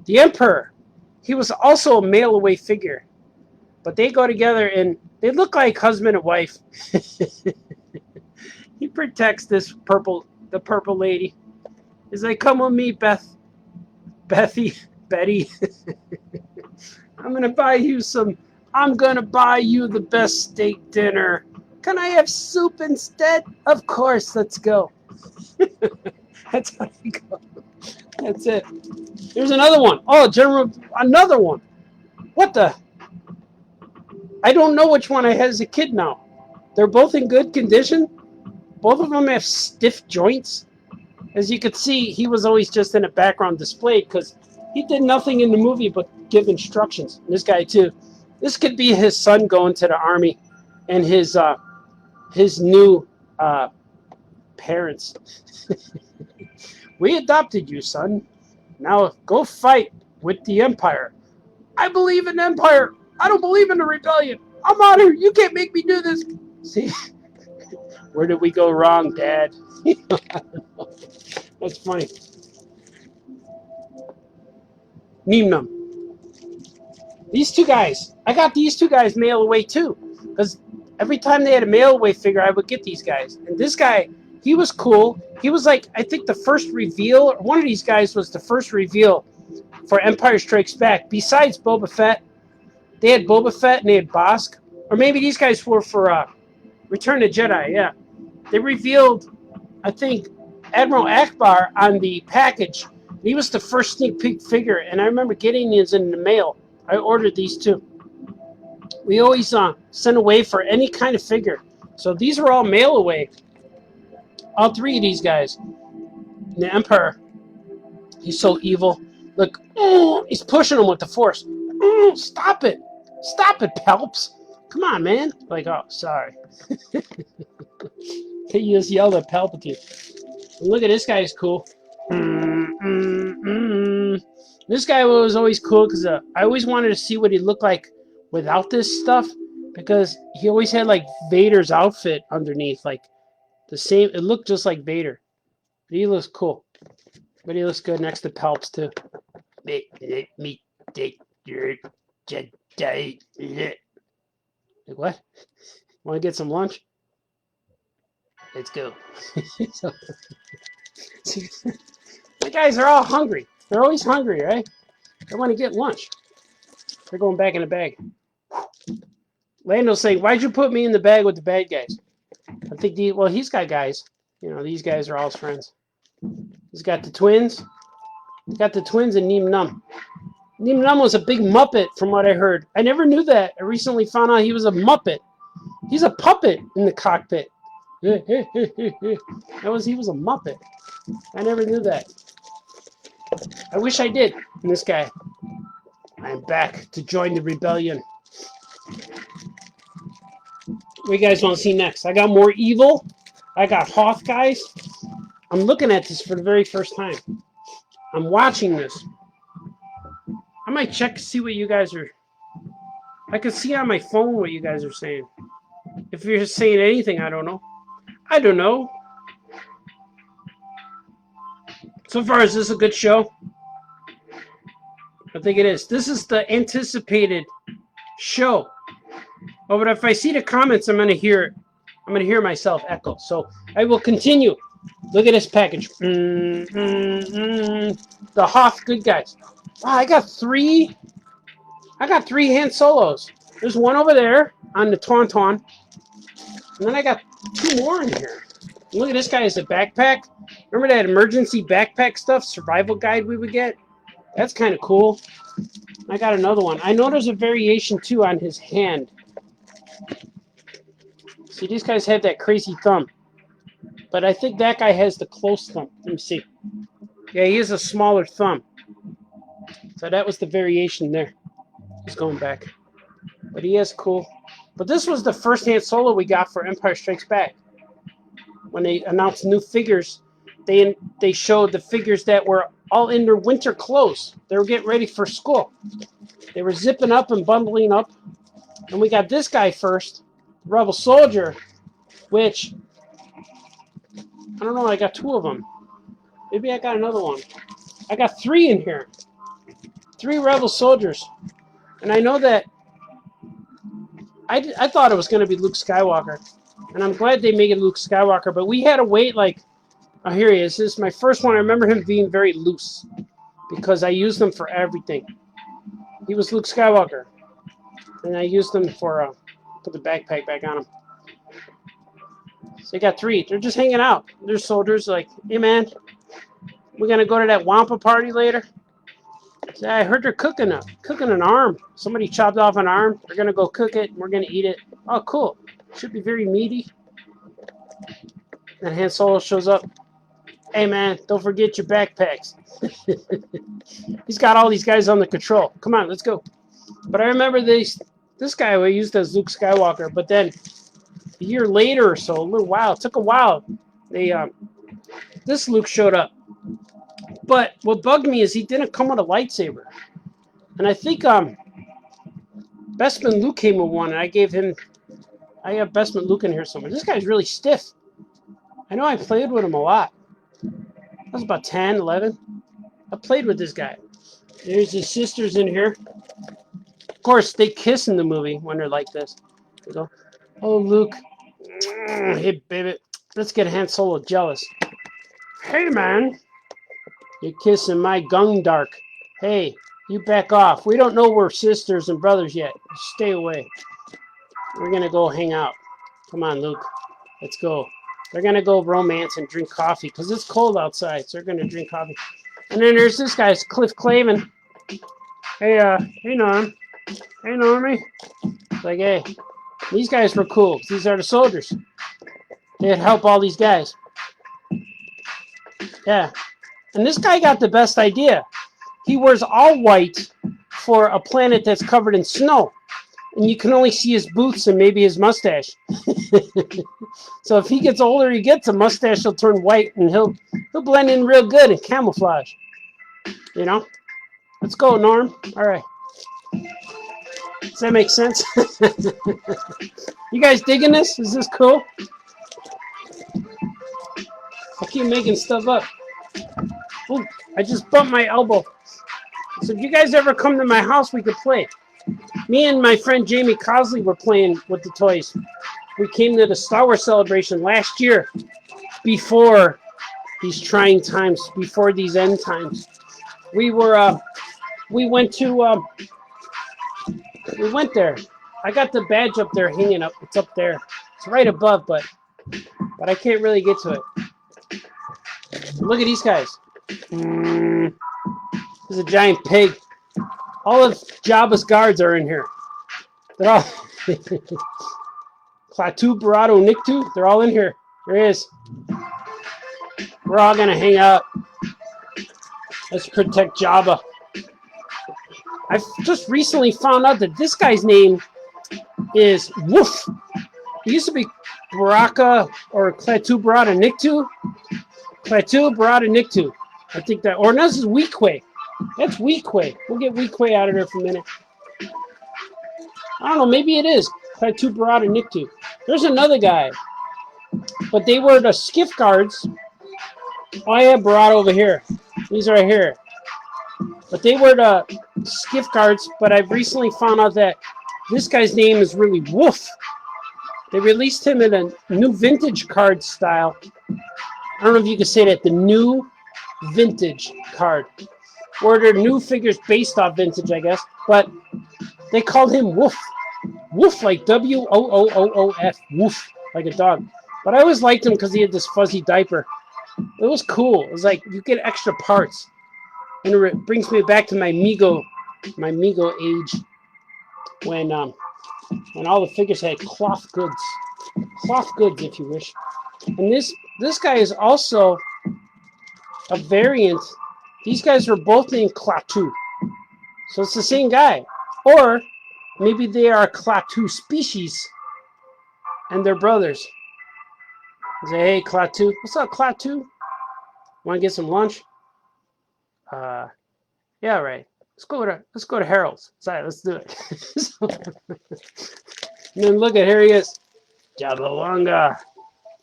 The Emperor. He was also a mail-away figure. But they go together and they look like husband and wife. He protects the purple lady. He's like, come with me, Betty. I'm gonna buy you the best steak dinner. Can I have soup instead? Of course, let's go. That's how you go. That's it. There's another one. Oh, another one. What the? I don't know which one I had as a kid now. They're both in good condition. Both of them have stiff joints. As you could see, he was always just in a background display because he did nothing in the movie but give instructions. And this guy too. This could be his son going to the army and his new parents. We adopted you, son. Now go fight with the Empire. I believe in Empire. I don't believe in the rebellion. I'm out here. You can't make me do this. See? Where did we go wrong, Dad? That's funny. Neemnum. These two guys, I got these two guys mail away too, because every time they had a mail away figure, I would get these guys. And this guy, he was cool. He was like, I think the first reveal, or one of these guys was the first reveal for Empire Strikes Back. Besides Boba Fett, they had Boba Fett and they had Bosk, or maybe these guys were for Return of the Jedi. Yeah, they revealed, I think, Admiral Akbar on the package. He was the first sneak peek figure, and I remember getting these in the mail. I ordered these too. We always send away for any kind of figure. So these are all mail away. All three of these guys. The Emperor, he's so evil. Look, he's pushing him with the Force. Stop it. Stop it, Palps. Come on, man. Like, oh, sorry. He just yelled at Palpatine. And look at this guy, is cool. This guy was always cool because I always wanted to see what he looked like without this stuff, because he always had like Vader's outfit underneath, like the same. It looked just like Vader. But he looks cool. But he looks good next to Palps too. Like what? Want to get some lunch? Let's go. So, the guys are all hungry. They're always hungry, right? They want to get lunch. They're going back in the bag. Lando's saying, why'd you put me in the bag with the bad guys? I think, well, he's got guys. You know, these guys are all his friends. He's got the twins. He's got the twins and Neem Num. Neem Num was a big Muppet from what I heard. I never knew that. I recently found out he was a Muppet. He's a puppet in the cockpit. He was a Muppet. I never knew that. I wish I did. And this guy. I'm back to join the rebellion. What you guys want to see next? I got more evil. I got Hoth guys. I'm looking at this for the very first time. I'm watching this. I might check to see what you guys are. I can see on my phone what you guys are saying. If you're saying anything, I don't know. I don't know. So far, is this a good show? I think it is. This is the anticipated show. Oh, but if I see the comments, I'm gonna hear myself echo. So I will continue. Look at this package. The Hoth good guys. Wow, I got three Han Solos. There's one over there on the Tauntaun. And then I got two more in here. Look at this guy as a backpack. Remember that emergency backpack stuff, survival guide we would get? That's kind of cool. I got another one. I know there's a variation too on his hand. See, these guys have that crazy thumb. But I think that guy has the close thumb. Let me see. Yeah, he has a smaller thumb. So that was the variation there. He's going back. But he is cool. But this was the first Han Solo we got for Empire Strikes Back. When they announced new figures, they showed the figures that were all in their winter clothes. They were getting ready for school. They were zipping up and bundling up. And we got this guy first, Rebel Soldier, which, I don't know, I got two of them. Maybe I got another one. I got three in here. 3 Rebel Soldiers. And I know that I thought it was going to be Luke Skywalker. And I'm glad they made it Luke Skywalker. But we had to wait like, oh, here he is. This is my first one. I remember him being very loose because I used him for everything. He was Luke Skywalker. And I used him for, put the backpack back on him. So you got 3. They're just hanging out. They're soldiers like, hey, man, we're going to go to that Wampa party later. So I heard they're cooking an arm. Somebody chopped off an arm. They're going to go cook it. And we're going to eat it. Oh, cool. Should be very meaty. And Han Solo shows up. Hey, man, don't forget your backpacks. He's got all these guys on the control. Come on, let's go. But I remember this guy we used as Luke Skywalker. But then a year later or so, a little while, it took a while, this Luke showed up. But what bugged me is he didn't come with a lightsaber. And I think Bestman Luke came with one, and I have Bestman Luke in here somewhere. This guy's really stiff. I know I played with him a lot. I was about 10, 11. I played with this guy. There's his sisters in here. Of course, they kiss in the movie when they're like this. They go, "Oh, Luke, hey, baby, let's get Han Solo jealous. Hey, man, you're kissing my gung dark. Hey, you back off. We don't know we're sisters and brothers yet. Stay away. We're going to go hang out. Come on, Luke. Let's go." They're going to go romance and drink coffee because it's cold outside, so they're going to drink coffee. And then there's this guy, Cliff Clavin. Hey, hey, Norm. Hey, Normie. It's like, hey, these guys were cool. These are the soldiers. They'd help all these guys. Yeah. And this guy got the best idea. He wears all white for a planet that's covered in snow. And you can only see his boots and maybe his mustache. So if he gets older, he gets a mustache, he'll turn white and he'll blend in real good in camouflage. You know? Let's go, Norm. All right. Does that make sense? You guys digging this? Is this cool? I keep making stuff up. Ooh, I just bumped my elbow. So if you guys ever come to my house, we could play. Me and my friend Jamie Cosley were playing with the toys. We came to the Star Wars celebration last year, before these trying times, before these end times. We went there. I got the badge up there hanging up. It's up there. It's right above, but I can't really get to it. Look at these guys. There's a giant pig. All of Jabba's guards are in here. They're all Klaatu, Barado, Nikto. They're all in here. There he is. We're all gonna hang out. Let's protect Jabba. I just recently found out that this guy's name is Woof. He used to be Baraka or Klaatu, Barada, Nikto. Klaatu, Barada, Nikto. I think that, or no, this is Weequay. That's Weequay. We'll get Weequay out of there for a minute. I don't know, maybe it is. Klaatu, Barada, Nikto. There's another guy. But they were the skiff guards. Oh, I have Barada over here. These are right here. But they were the skiff guards, but I've recently found out that this guy's name is really Woof. They released him in a new vintage card style. I don't know if you can say that, the new vintage card. Or they're new figures based off vintage, I guess. But they called him Woof. Woof, like W-O-O-O-O-F. Woof, like a dog. But I always liked him because he had this fuzzy diaper. It was cool. It was like you get extra parts. And it brings me back to my Mego age. When all the figures had cloth goods. Cloth goods, if you wish. And this guy is also a variant. These guys were both named Klaatu. So it's the same guy. Or maybe they are a Klaatu species and they're brothers. Say, hey, Klaatu. What's up, Klaatu? Want to get some lunch? Yeah, right. Let's go to Harold's. Sorry, let's do it. And then look at, here he is. Jabawanga.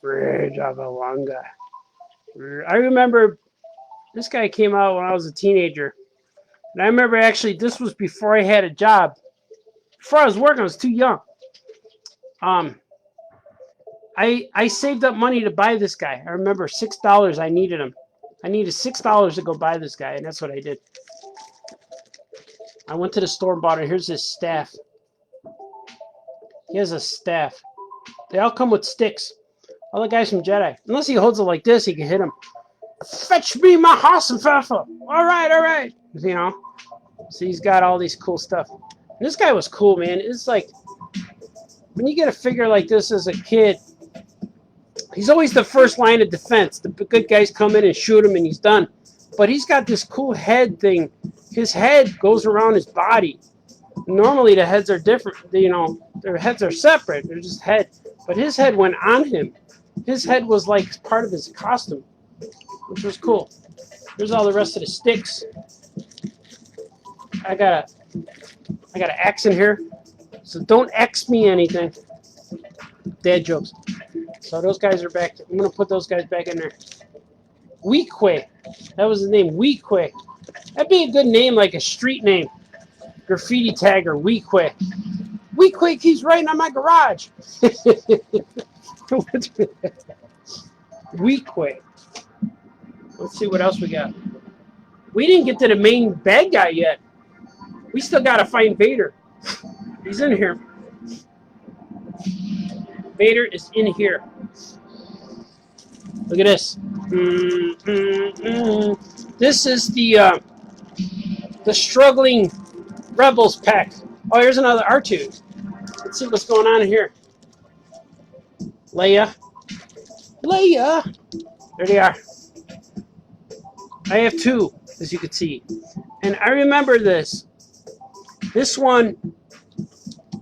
Jabawanga. I remember this guy came out when I was a teenager. And I remember actually this was before I had a job. Before I was working, I was too young. I saved up money to buy this guy. I remember $6 I needed him. I needed $6 to go buy this guy, and that's what I did. I went to the store and bought it. Here's his staff. He has a staff. They all come with sticks. All the guys from Jedi. Unless he holds it like this, he can hit him. Fetch me my Hassenpfeffer. All right. You know. So he's got all these cool stuff. And this guy was cool, man. It's like, when you get a figure like this as a kid, he's always the first line of defense. The good guys come in and shoot him and he's done. But he's got this cool head thing. His head goes around his body. Normally the heads are different. You know, their heads are separate. They're just head. But his head went on him. His head was like part of his costume, which was cool. Here's all the rest of the sticks. I got an axe in here. So don't X me anything. Dad jokes. So those guys are back. I'm going to put those guys back in there. Weequay. That was the name. Weequay. That'd be a good name, like a street name. graffiti tagger, We Quick. We Quick, he's writing on my garage. We Quick. Let's see what else we got. We didn't get to the main bad guy yet. We still gotta find Vader. He's in here. Vader is in here. Look at this. This is the struggling rebels pack. Oh, here's another R2. Let's see what's going on in here. Leia. There they are. I have two, as you can see. And I remember this. This one,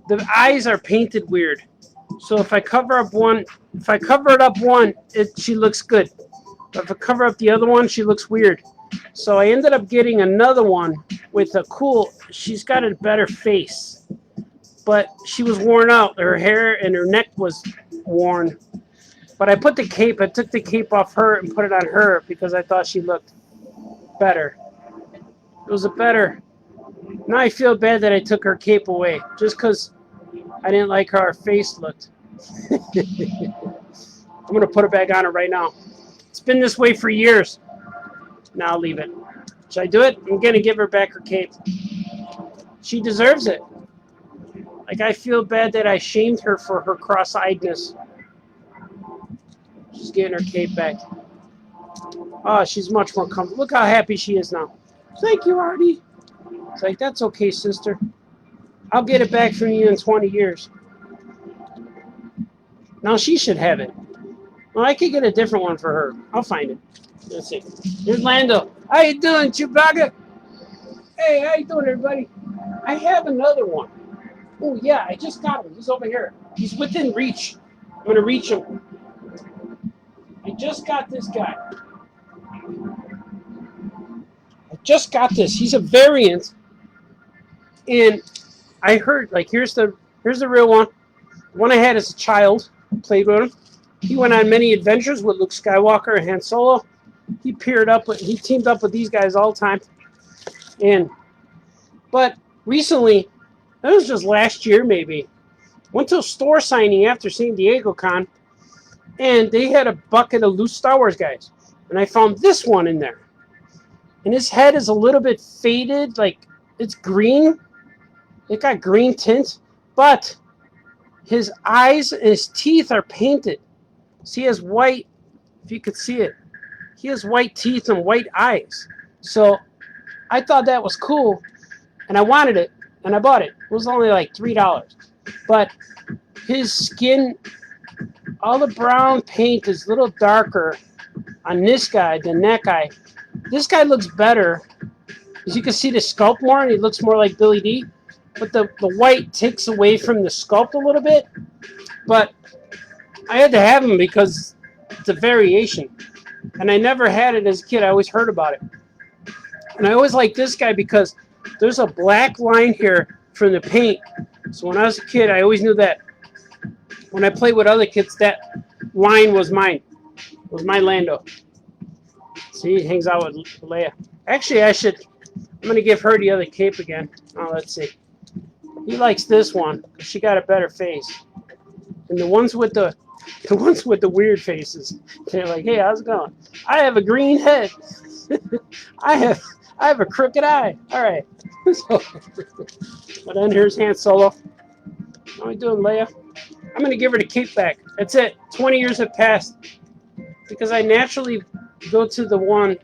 the eyes are painted weird. So if I cover up one, she looks good. But if I cover up the other one, she looks weird. So I ended up getting another one with a cool, she's got a better face. But she was worn out. Her hair and her neck was worn. But I took the cape off her and put it on her because I thought she looked better. It was a better. Now I feel bad that I took her cape away just because I didn't like how her face looked. I'm going to put it back on her right now. It's been this way for years. Now I'll leave it. Should I do it? I'm going to give her back her cape. She deserves it. Like, I feel bad that I shamed her for her cross-eyedness. She's getting her cape back. Oh, she's much more comfortable. Look how happy she is now. Thank you, Artie. It's like, that's okay, sister. I'll get it back from you in 20 years. Now she should have it. Well, I could get a different one for her. I'll find it. Let's see. Here's Lando. How you doing, Chewbacca? Hey, how you doing, everybody? I have another one. Oh, yeah, I just got him. He's over here. He's within reach. I'm going to reach him. I just got this guy. I just got this. He's a variant. And I heard, like, here's the real one. The one I had as a child. Played with him. He went on many adventures with Luke Skywalker and Han Solo. He teamed up with these guys all the time. But recently, that was just last year maybe, went to a store signing after San Diego Con, and they had a bucket of loose Star Wars guys. And I found this one in there. And his head is a little bit faded, like it's green. It got green tint, but his eyes and his teeth are painted. See, he has white, if you could see it. He has white teeth and white eyes. So I thought that was cool, and I wanted it, and I bought it. It was only like $3. But his skin, all the brown paint is a little darker on this guy than that guy. This guy looks better. As you can see the sculpt more, and he looks more like Billy D. But the white takes away from the sculpt a little bit. But I had to have him because it's a variation. And I never had it as a kid. I always heard about it. And I always liked this guy because there's a black line here from the paint. So when I was a kid, I always knew that. When I played with other kids, that line was mine. It was my Lando. See, he hangs out with Leia. Actually, I'm going to give her the other cape again. Oh, let's see. He likes this one because she got a better face. And the ones with the weird faces, they're like, hey, how's it going? I have a green head. I have a crooked eye. All right. So, but then here's Han Solo. How are we doing, Leia? I'm going to give her the cape back. That's it. 20 years have passed. Because I naturally go to the one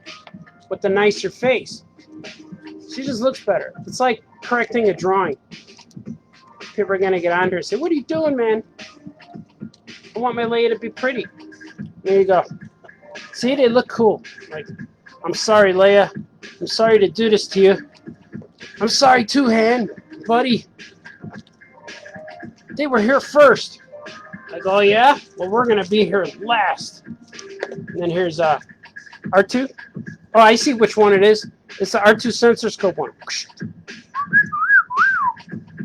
with the nicer face. She just looks better. It's like correcting a drawing. People are going to get on her and say, what are you doing, man? I want my Leia to be pretty. There you go. See, they look cool. Like, I'm sorry, Leia. I'm sorry to do this to you. I'm sorry too, Han. Buddy. They were here first. Like, oh yeah? Well, we're going to be here last. And then here's R2. Oh, I see which one it is. It's the R2 sensor scope one.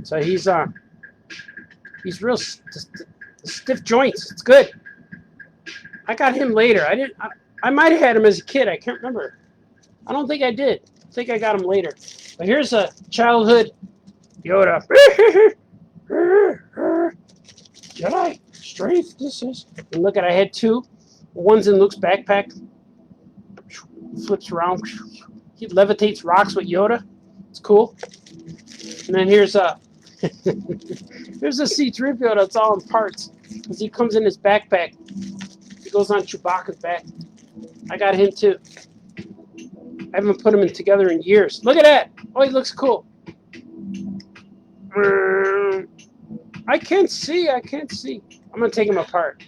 So he's real stiff joints. It's good. I got him later. I might have had him as a kid. I can't remember. I don't think I did. I think I got him later. But here's a childhood Yoda. Jedi strength. This is. And look at, I had two. One's in Luke's backpack. Flips around. He levitates rocks with Yoda. It's cool. And then here's a here's a C-3PO that's all in parts. As he comes in his backpack, he goes on Chewbacca's back. I got him too. I haven't put him together in years. Look at that. Oh, he looks cool. I can't see. I can't see. I'm gonna take him apart.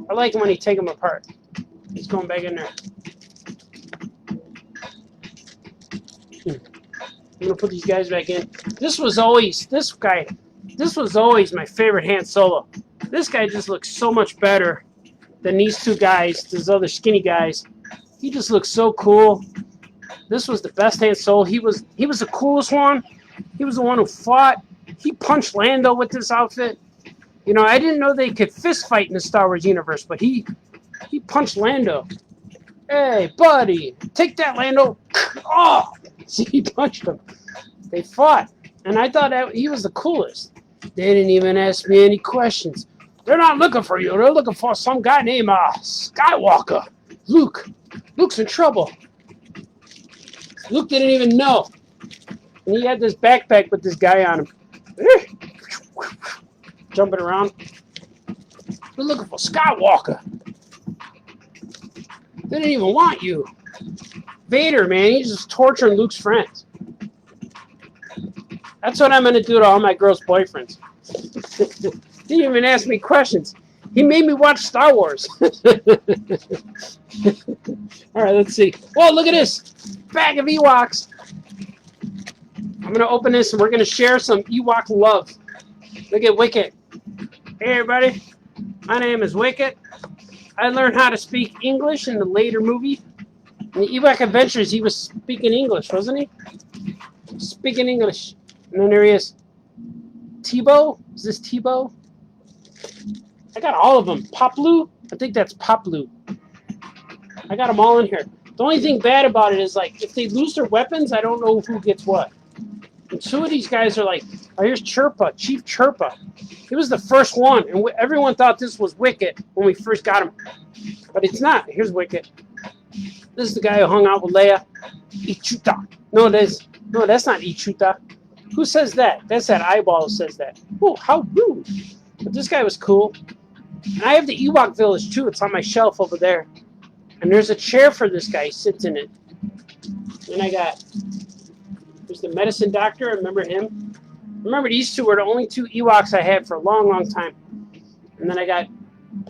I like him when he take him apart. He's going back in there. I'm gonna put these guys back in. This was always my favorite Han Solo. This guy just looks so much better than these two guys, these other skinny guys. He just looks so cool. This was the best Han Solo. He was the coolest one. He was the one who fought. He punched Lando with this outfit. You know, I didn't know they could fist fight in the Star Wars universe, but he punched Lando. Hey, buddy, take that, Lando. Oh, see, he punched him. They fought, and I thought that he was the coolest. They didn't even ask me any questions. They're not looking for you. They're looking for some guy named Skywalker. Luke's in trouble. Luke didn't even know. And he had this backpack with this guy on him. Jumping around. They're looking for Skywalker. They didn't even want you. Vader, man, he's just torturing Luke's friends. That's what I'm going to do to all my girls' boyfriends. He didn't even ask me questions. He made me watch Star Wars. All right, let's see. Whoa, look at this. Bag of Ewoks. I'm going to open this, and we're going to share some Ewok love. Look at Wicket. Hey, everybody. My name is Wicket. I learned how to speak English in the later movie. In the Ewok Adventures, he was speaking English, wasn't he? Speaking English. And then there he is. Tebow? Is this Tebow? I got all of them. Poplu? I think that's Poplu. I got them all in here. The only thing bad about it is, like, if they lose their weapons, I don't know who gets what. And two of these guys are like, oh, here's Chirpa, Chief Chirpa. He was the first one, and everyone thought this was Wicket when we first got him. But it's not. Here's Wicket. This is the guy who hung out with Leia. Ichuta. No, that's not Ichuta. Who says that? That's that eyeball who says that. Oh, how rude. But this guy was cool. And I have the Ewok village, too. It's on my shelf over there. And there's a chair for this guy. He sits in it. And I got... There's the medicine doctor. I remember him. Remember, these two were the only two Ewoks I had for a long, long time. And then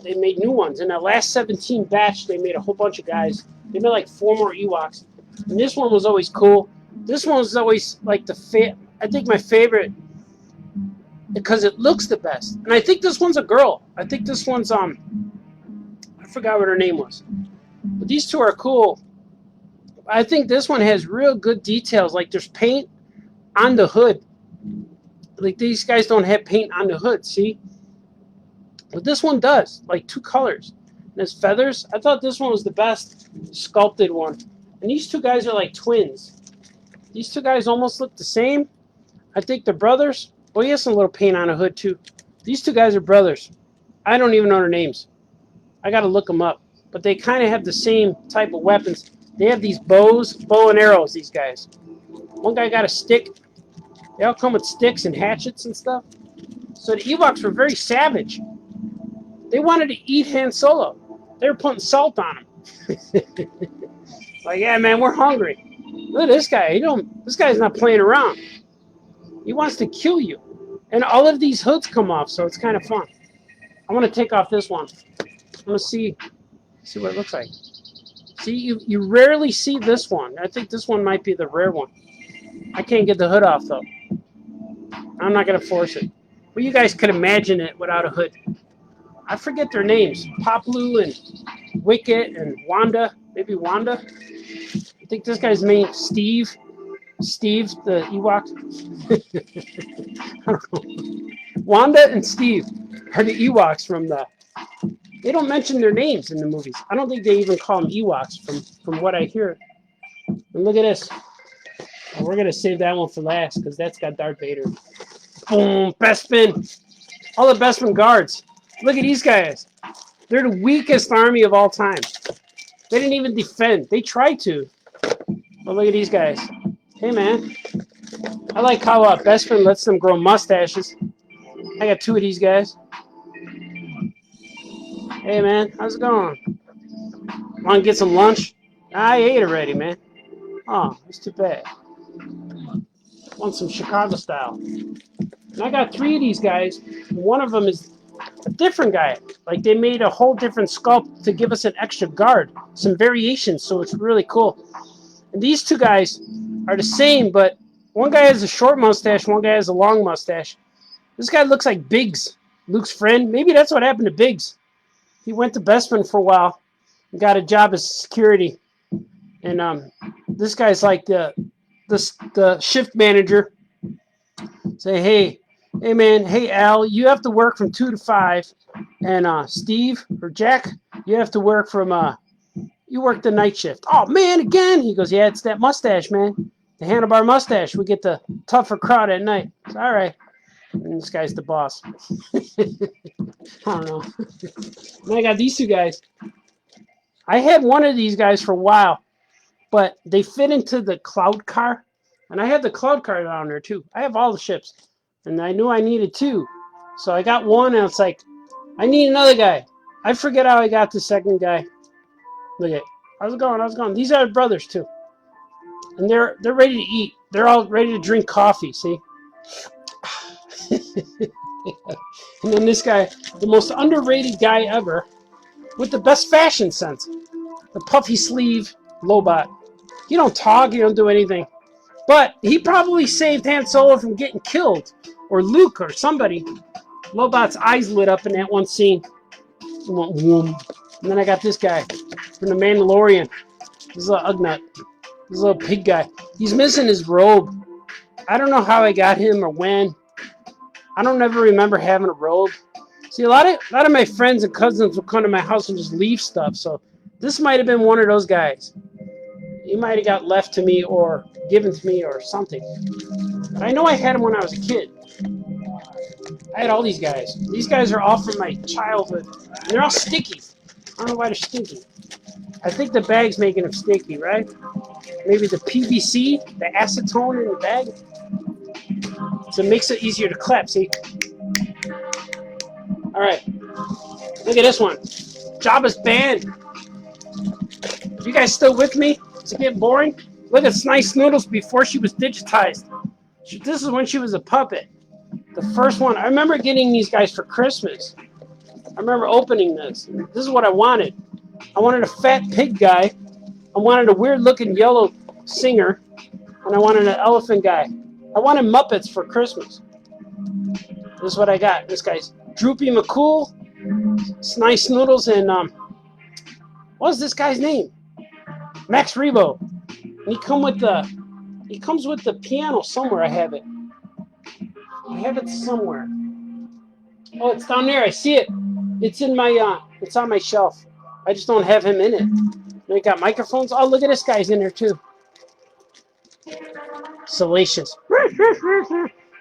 they made new ones. In the last 17 batch, they made a whole bunch of guys. They made like 4 more Ewoks. And this one was always cool. This one was always like I think my favorite because it looks the best. And I think this one's a girl. I think this one's, I forgot what her name was. But these two are cool. I think this one has real good details. Like there's paint on the hood. Like these guys don't have paint on the hood, see? But this one does, like 2 colors. And there's feathers. I thought this one was the best sculpted one. And these two guys are like twins. These two guys almost look the same. I think they're brothers. Oh, he has some little paint on the hood too. These two guys are brothers. I don't even know their names. I got to look them up. But they kind of have the same type of weapons. They have these bow and arrows, these guys. One guy got a stick. They all come with sticks and hatchets and stuff. So the Ewoks were very savage. They wanted to eat Han Solo. They were putting salt on him. Like, yeah, man, we're hungry. Look at this guy. This guy's not playing around. He wants to kill you. And all of these hoods come off, so it's kind of fun. I want to take off this one. I'm going to see what it looks like. See, you rarely see this one. I think this one might be the rare one. I can't get the hood off, though. I'm not going to force it. Well, you guys could imagine it without a hood. I forget their names. Poplu and Wicket and Wanda. Maybe Wanda. I think this guy's name Steve. Steve, the Ewok. I don't know. Wanda and Steve are the Ewoks from the... They don't mention their names in the movies. I don't think they even call them Ewoks from what I hear. And look at this. And we're gonna save that one for last because that's got Darth Vader. Boom, Bespin. All the Bespin guards. Look at these guys. They're the weakest army of all time. They didn't even defend. They tried to. But look at these guys. Hey, man. I like how Bespin lets them grow mustaches. I got 2 of these guys. Hey, man. How's it going? Want to get some lunch? I ate already, man. Oh, it's too bad. Want some Chicago style. And I got 3 of these guys. One of them is a different guy. Like they made a whole different sculpt to give us an extra guard. Some variations, so it's really cool. And these 2 guys are the same, but one guy has a short mustache, one guy has a long mustache. This guy looks like Biggs, Luke's friend. Maybe that's what happened to Biggs. He went to Bespin for a while and got a job as security. And this guy's like the shift manager. Say, hey man, hey Al, you have to work from 2 to 5, and Steve or Jack, you have to work from you work the night shift. Oh man, again? He goes, yeah, it's that mustache, man, the handlebar mustache. We get the tougher crowd at night. It's all right. And this guy's the boss. I don't know. And I got these 2 guys. I had one of these guys for a while, but they fit into the cloud car. And I had the cloud car down there too. I have all the ships. And I knew I needed 2. So I got one and it's like, I need another guy. I forget how I got the second guy. Look at, how's it going? How's it going? These are brothers too. And they're ready to eat. They're all ready to drink coffee, see? And then this guy, the most underrated guy ever, with the best fashion sense. The puffy sleeve Lobot. He don't talk, he don't do anything. But he probably saved Han Solo from getting killed. Or Luke or somebody. Lobot's eyes lit up in that one scene. He went, whoom. And then I got this guy from The Mandalorian. This little Ugnut. This little pig guy. He's missing his robe. I don't know how I got him or when. I don't ever remember having a robe. See, a lot of my friends and cousins would come to my house and just leave stuff. So this might have been one of those guys. He might have got left to me or given to me or something. But I know I had him when I was a kid. I had all these guys. These guys are all from my childhood. And they're all sticky. I don't know why they're sticky. I think the bag's making them sticky, right? Maybe the PVC, the acetone in the bag. So it makes it easier to clap, see? All right. Look at this one. Jabba's band. You guys still with me? Is it getting boring? Look at Snice Noodles before she was digitized. This is when she was a puppet. The first one. I remember getting these guys for Christmas. I remember opening this. This is what I wanted. I wanted a fat pig guy. I wanted a weird-looking yellow singer. And I wanted an elephant guy. I wanted Muppets for Christmas. This is what I got. This guy's Droopy McCool, Snice Noodles, and what was this guy's name? Max Rebo. And he comes with the piano somewhere. I have it. I have it somewhere. Oh, it's down there. I see it. It's in my it's on my shelf. I just don't have him in it. They got microphones. Oh, look at this guy's in there too. Salacious.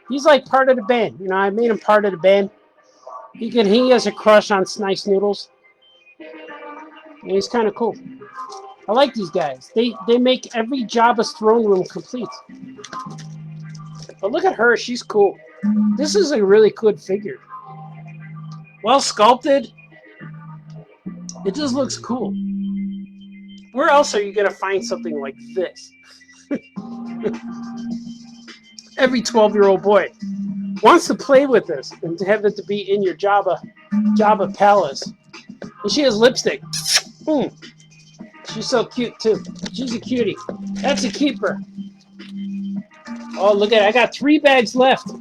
He's like part of the band. You know, I made him part of the band. He has a crush on Snice Noodles. And he's kind of cool. I like these guys. They make every Jabba's throne room complete. But look at her. She's cool. This is a really good figure. Well sculpted. It just looks cool. Where else are you going to find something like this? Every 12-year-old boy wants to play with this and to have it to be in your Jabba palace. And she has lipstick. She's so cute too. She's a cutie. That's a keeper. Oh, look at it. I got 3 bags left.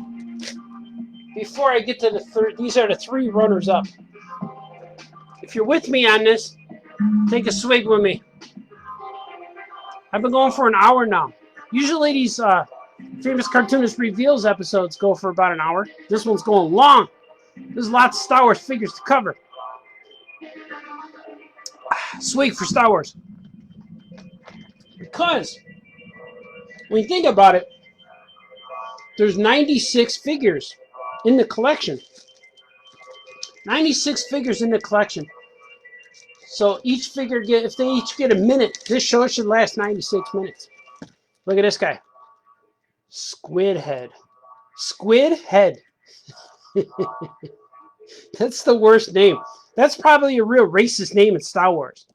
Before I get to the third, these are the 3 runners up. If you're with me on this, take a swig with me. I've been going for an hour now. Usually these famous cartoonist reveals episodes go for about an hour. This one's going long. There's lots of Star Wars figures to cover. Swig for Star Wars. Because When you think about it, there's 96 figures in the collection. 96 figures in the collection. So each figure if they each get a minute, this show should last 96 minutes. Look at this guy. Squid Head. Squid Head. That's the worst name. That's probably a real racist name in Star Wars.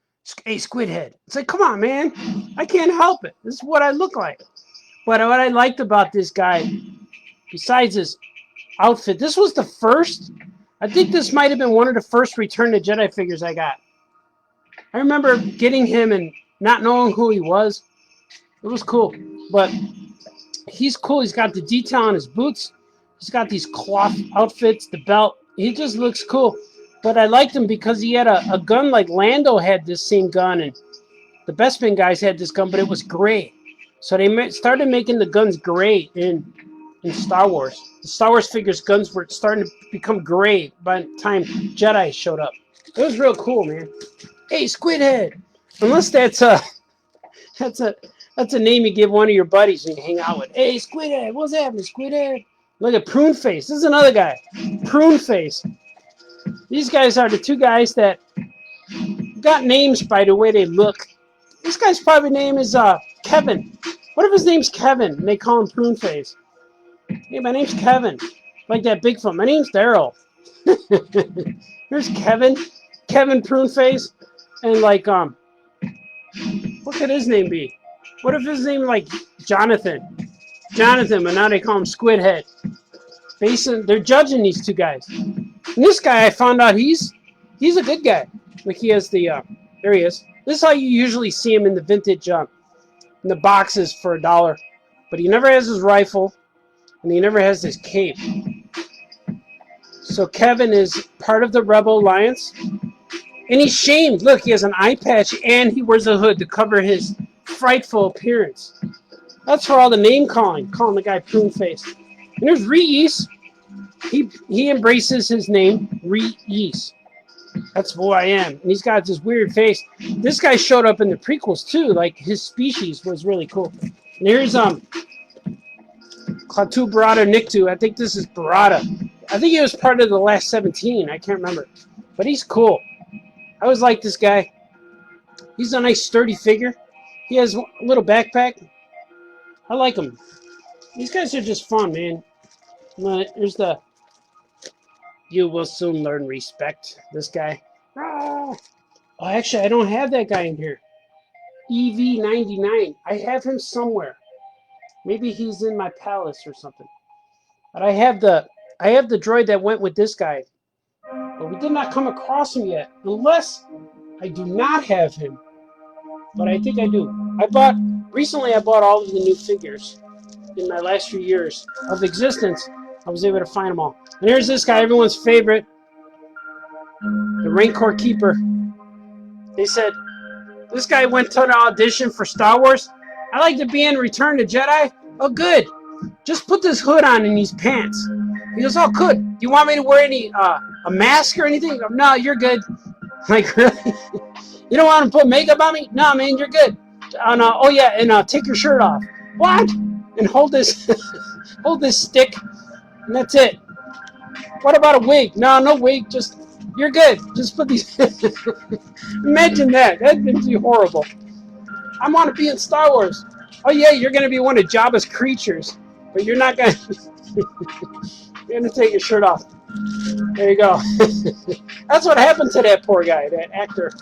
Hey, Squid Head. It's like, come on, man. I can't help it. This is what I look like. But what I liked about this guy, besides his outfit, this was the first. I think this might have been one of the first Return to Jedi figures I got. I remember getting him and not knowing who he was. It was cool. But he's cool. He's got the detail on his boots. He's got these cloth outfits, the belt. He just looks cool. But I liked him because he had a gun like Lando had this same gun. And the Bespin guys had this gun, but it was gray. So they started making the guns gray in Star Wars. The Star Wars figures' guns were starting to become gray by the time Jedi showed up. It was real cool, man. Hey, Squid Head. Unless that's a name you give one of your buddies when you hang out with. Hey, Squid Head, what's happening, Squid Head? Look at Prune Face. This is another guy. Prune Face. These guys are the two guys that got names by the way they look. This guy's probably name is Kevin. What if his name's Kevin and they call him Prune Face? Hey, my name's Kevin. Like that Bigfoot. My name's Daryl. Here's Kevin. Kevin Prune Face. And like, what could his name be? What if his name like Jonathan? Jonathan, but now they call him Squid Head. They're judging these two guys. And this guy, I found out he's a good guy. Like he has the, there he is. This is how you usually see him in the vintage, in the boxes for $1. But he never has his rifle, and he never has his cape. So Kevin is part of the Rebel Alliance. And he's shamed. Look, he has an eye patch, and he wears a hood to cover his frightful appearance. That's for all the name calling the guy Prune Face. And there's Reese. He embraces his name, Reese. That's who I am. And he's got this weird face. This guy showed up in the prequels too. Like his species was really cool. And here's Klaatu Barada Nikto. I think this is Barada. I think he was part of the last 17. I can't remember. But he's cool. I always like this guy. He's a nice sturdy figure. He has a little backpack. I like him. These guys are just fun, man. Here's the "You will soon learn respect." This guy. Oh, actually, I don't have that guy in here. EV99. I have him somewhere. Maybe he's in my palace or something. But I have the droid that went with this guy. But we did not come across him yet, unless I do not have him. But I think I do. Recently I bought all of the new figures. In my last few years of existence, I was able to find them all. And here's this guy, everyone's favorite, the Rancor Keeper. They said, this guy went to an audition for Star Wars. I like to be in Return to Jedi. Oh, good. Just put this hood on and these pants. He goes, oh, good. Do you want me to wear a mask or anything? Go, no, you're good. Like, really? You don't want to put makeup on me? No, man, you're good. Oh, yeah, and take your shirt off. What? And hold this stick, and that's it. What about a wig? No wig. Just you're good. Just put these. Imagine that. That'd be horrible. I want to be in Star Wars. Oh yeah, you're gonna be one of Jabba's creatures, but you're not gonna. You're gonna take your shirt off. There you go. That's what happened to that poor guy, that actor.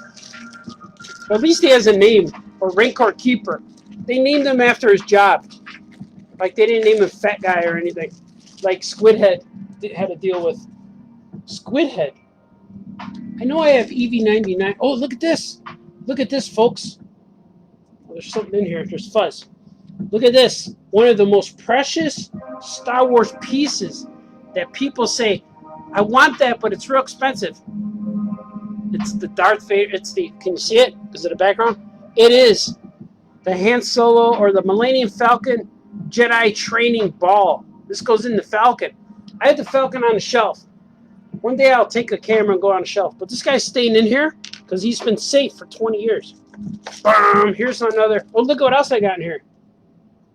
But at least he has a name, or Rancor Keeper. They named him after his job. Like, they didn't name him Fat Guy or anything. Like Squid Head had to deal with. Squid Head. I know I have EV99. Oh, look at this. Look at this, folks. Oh, there's something in here. There's fuzz. Look at this. One of the most precious Star Wars pieces that people say, I want that, but it's real expensive. It's the Darth Vader. Can you see it? Is it a background? It is the Han Solo or the Millennium Falcon Jedi training ball. This goes in the Falcon. I had the Falcon on the shelf. One day I'll take a camera and go on the shelf. But this guy's staying in here because he's been safe for 20 years. Here's another. Oh, look what else I got in here.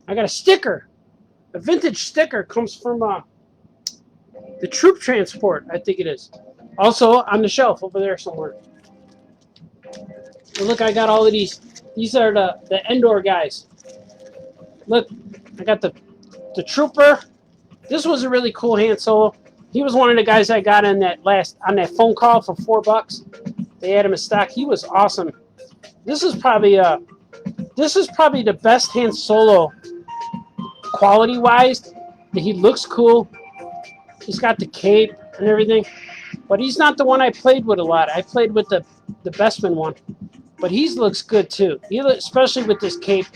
I got a sticker. A vintage sticker comes from the troop transport, I think it is. Also on the shelf over there somewhere. And look, I got all of these. These are the Endor guys. Look, I got the trooper. This was a really cool Han Solo. He was one of the guys I got on that phone call for $4. They had him in stock. He was awesome. This is probably the best Han Solo quality wise. He looks cool. He's got the cape and everything, but he's not the one I played with a lot. I played with the Bestman one, but he looks good too. Especially with this cape,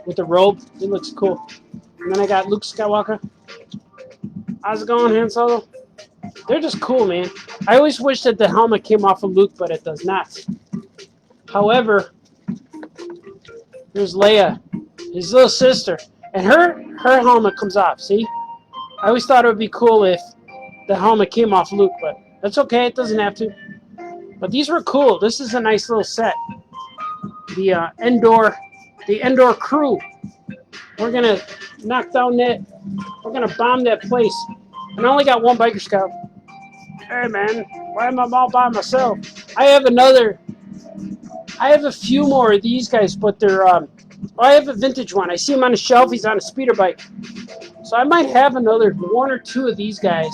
with the robe, he looks cool. And then I got Luke Skywalker. How's it going, Han Solo? They're just cool, man. I always wish that the helmet came off of Luke, but it does not. However, here's Leia, his little sister, and her helmet comes off. See? I always thought it would be cool if the helmet came off Luke, but that's okay. It doesn't have to. But these were cool. This is a nice little set. The Endor crew. We're gonna knock down that. We're gonna bomb that place. And I only got one biker scout. Hey man, why am I all by myself? I have a few more of these guys, but they're I have a vintage one. I see him on the shelf. He's on a speeder bike. So I might have another one or two of these guys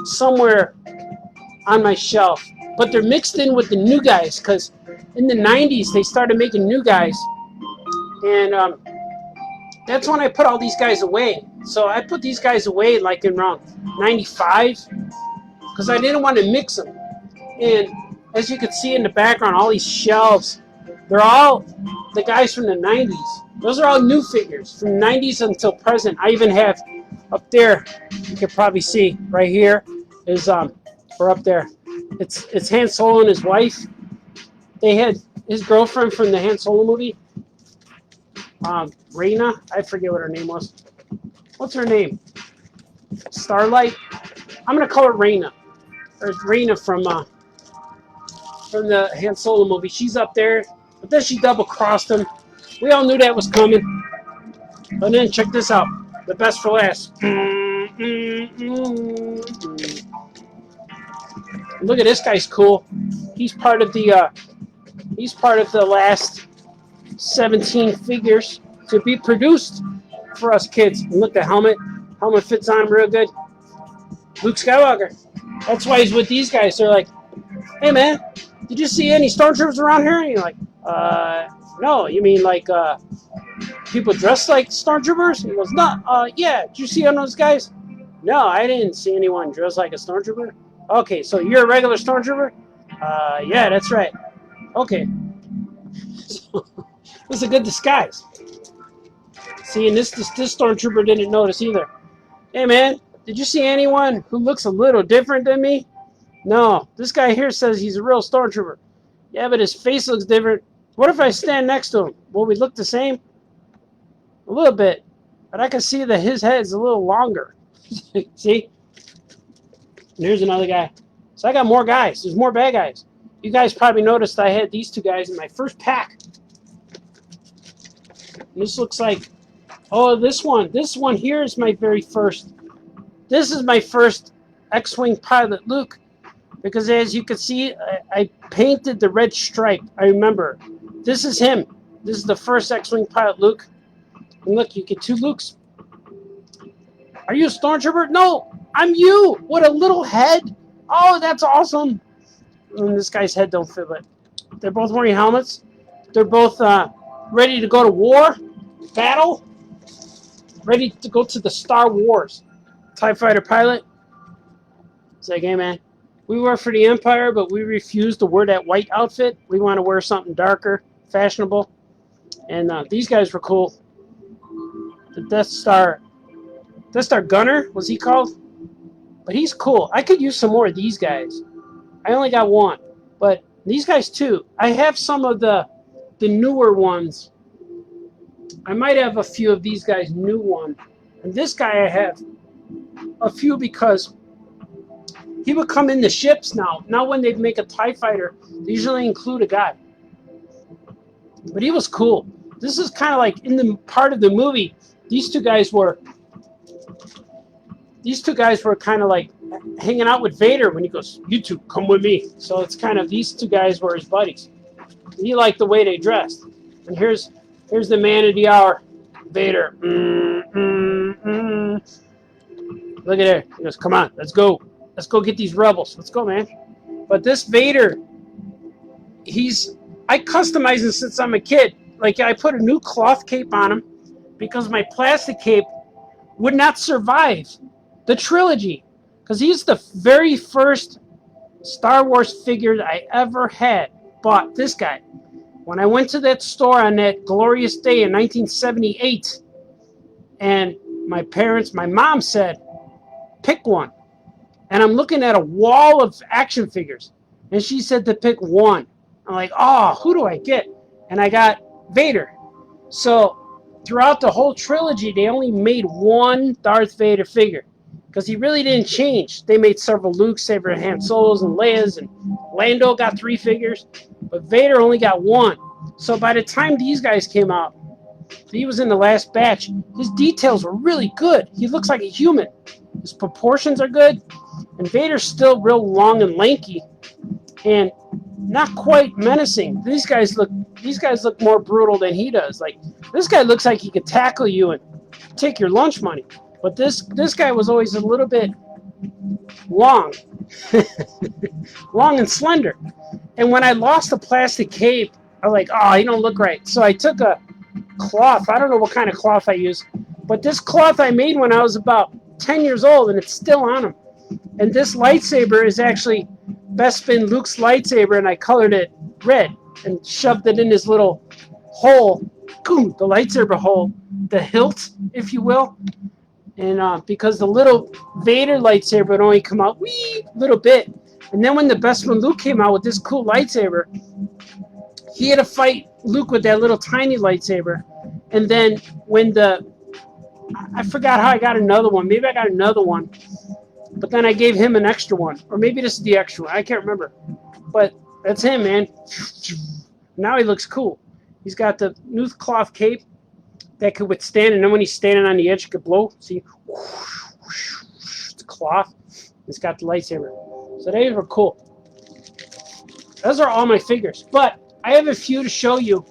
somewhere on my shelf. But they're mixed in with the new guys, because in the 90s they started making new guys. And that's when I put all these guys away. So I put these guys away like in around 95, because I didn't want to mix them. And as you can see in the background, all these shelves, they're all the guys from the 90s. Those are all new figures from 90s until present. I even have up there, you can probably see right here, is or up there. It's Han Solo and his wife. They had his girlfriend from the Han Solo movie. Raina, I forget what her name was. What's her name? Starlight? I'm gonna call her Raina. Or Raina from the Han Solo movie. She's up there, but then she double-crossed him. We all knew that was coming. But then check this out. The best for last. Look at this guy's cool. He's part of the last 17 figures to be produced for us kids. And look, the helmet fits on him real good. Luke Skywalker. That's why he's with these guys. They're like, hey man, did you see any stormtroopers around here? And you're like, no, you mean like people dressed like stormtroopers? He goes, no, yeah, did you see any of those guys? No, I didn't see anyone dressed like a stormtrooper. Okay, so you're a regular stormtrooper? Yeah, that's right. Okay. So, it's a good disguise. See, and this stormtrooper didn't notice either. Hey man, did you see anyone who looks a little different than me? No, this guy here says he's a real stormtrooper. Yeah, but his face looks different. What if I stand next to him? Will we look the same? A little bit, but I can see that his head's a little longer. See? And here's another guy. So I got more guys. There's more bad guys. You guys probably noticed I had these two guys in my first pack. And this looks like, oh, this one here is my very first. This is my first X-Wing pilot, Luke. Because as you can see, I painted the red stripe. I remember. This is him. This is the first X-Wing pilot, Luke. And look, you get two Lukes. Are you a stormtrooper? No, I'm you. What a little head. Oh, that's awesome. And this guy's head don't fit, but they're both wearing helmets. They're both ready to go to war, battle, ready to go to the Star Wars. TIE fighter pilot. It's like, hey man, we work for the Empire, but we refuse to wear that white outfit. We want to wear something darker, fashionable. And these guys were cool. The Death Star Gunner, was he called? But he's cool. I could use some more of these guys. I only got one, but these guys too. I have some of the newer ones. I might have a few of these guys, new one. And this guy I have a few because he would come in the ships now. Now when they make a TIE fighter, they usually include a guy. But he was cool. This is kind of like in the part of the movie these two guys were kind of like hanging out with Vader when he goes, "You two, come with me." So it's kind of, these two guys were his buddies. He liked the way they dressed. And here's the man of the hour, Vader. Look at there. He goes, "Come on, let's go. Let's go get these rebels. Let's go, man." But this Vader, I customize him since I'm a kid. Like, I put a new cloth cape on him because my plastic cape would not survive the trilogy. Because he's the very first Star Wars figure that I ever had. Bought this guy. When I went to that store on that glorious day in 1978, and my mom said, "Pick one." And I'm looking at a wall of action figures, and she said to pick one. I'm like, "Oh, who do I get?" And I got Vader. So throughout the whole trilogy, they only made one Darth Vader figure because he really didn't change. They made several Lukes, Abraham Solos, and Leia's, and Lando got 3 figures, but Vader only got 1. So by the time these guys came out, he was in the last batch. His details were really good. He looks like a human. His proportions are good, and Vader's still real long and lanky, and not quite menacing. These guys look more brutal than he does. Like, this guy looks like he could tackle you and take your lunch money. But this guy was always a little bit long, long and slender. And when I lost the plastic cape, I was like, "Oh, he don't look right." So I took a cloth. I don't know what kind of cloth I used, but this cloth I made when I was about 10 years old, and it's still on him. And this lightsaber is actually Bespin Luke's lightsaber, and I colored it red and shoved it in this little hole, the lightsaber hole, the hilt, if you will. And because the little Vader lightsaber would only come out wee little bit. And then when the Bespin Luke came out with this cool lightsaber, he had to fight Luke with that little tiny lightsaber. And then when I forgot how I got another one. Maybe I got another one. But then I gave him an extra one. Or maybe this is the extra one. I can't remember. But that's him, man. Now he looks cool. He's got the new cloth cape that could withstand, and then when he's standing on the edge, it could blow. See? It's cloth. It's got the lightsaber. So they were cool. Those are all my figures. But I have a few to show you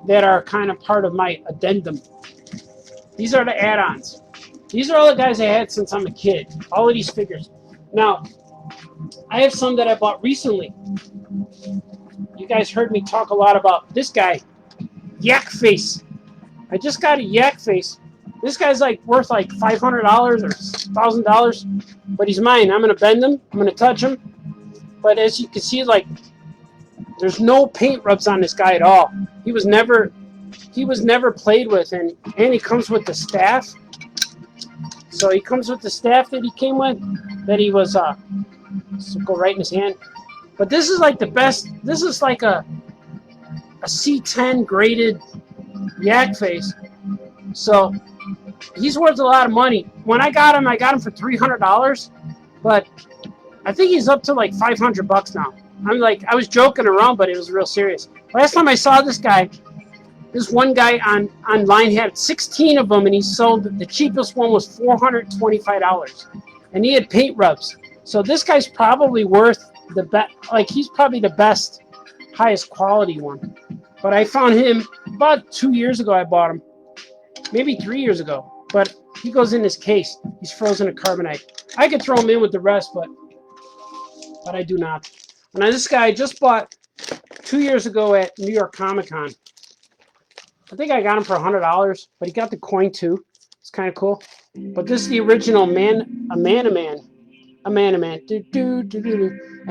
that are kind of part of my addendum. These are the add-ons. These are all the guys I had since I'm a kid. All of these figures. Now, I have some that I bought recently. You guys heard me talk a lot about this guy, Yak Face. I just got a Yak Face. This guy's like worth like $500 or $1,000, but he's mine. I'm gonna bend him. I'm gonna touch him. But as you can see, like, there's no paint rubs on this guy at all. He was never played with, and he comes with the staff. So he comes with the staff that he came with, that he was so go right in his hand. But this is like the best. This is like a C10 graded Yak Face. So he's worth a lot of money. When I got him for $300, but I think he's up to like $500 now. I was joking around, but it was real serious. Last time I saw this guy, this one guy online had 16 of them, and he sold the cheapest one was $425, and he had paint rubs. So this guy's probably worth the best. Like, he's probably the best, highest quality one. But I found him about 2 years ago. I bought him, maybe 3 years ago. But he goes in this case. He's frozen to carbonite. I could throw him in with the rest, but I do not. Now this guy I just bought 2 years ago at New York Comic Con. I think I got him for $100, but he got the coin too. It's kind of cool. But this is the original man. And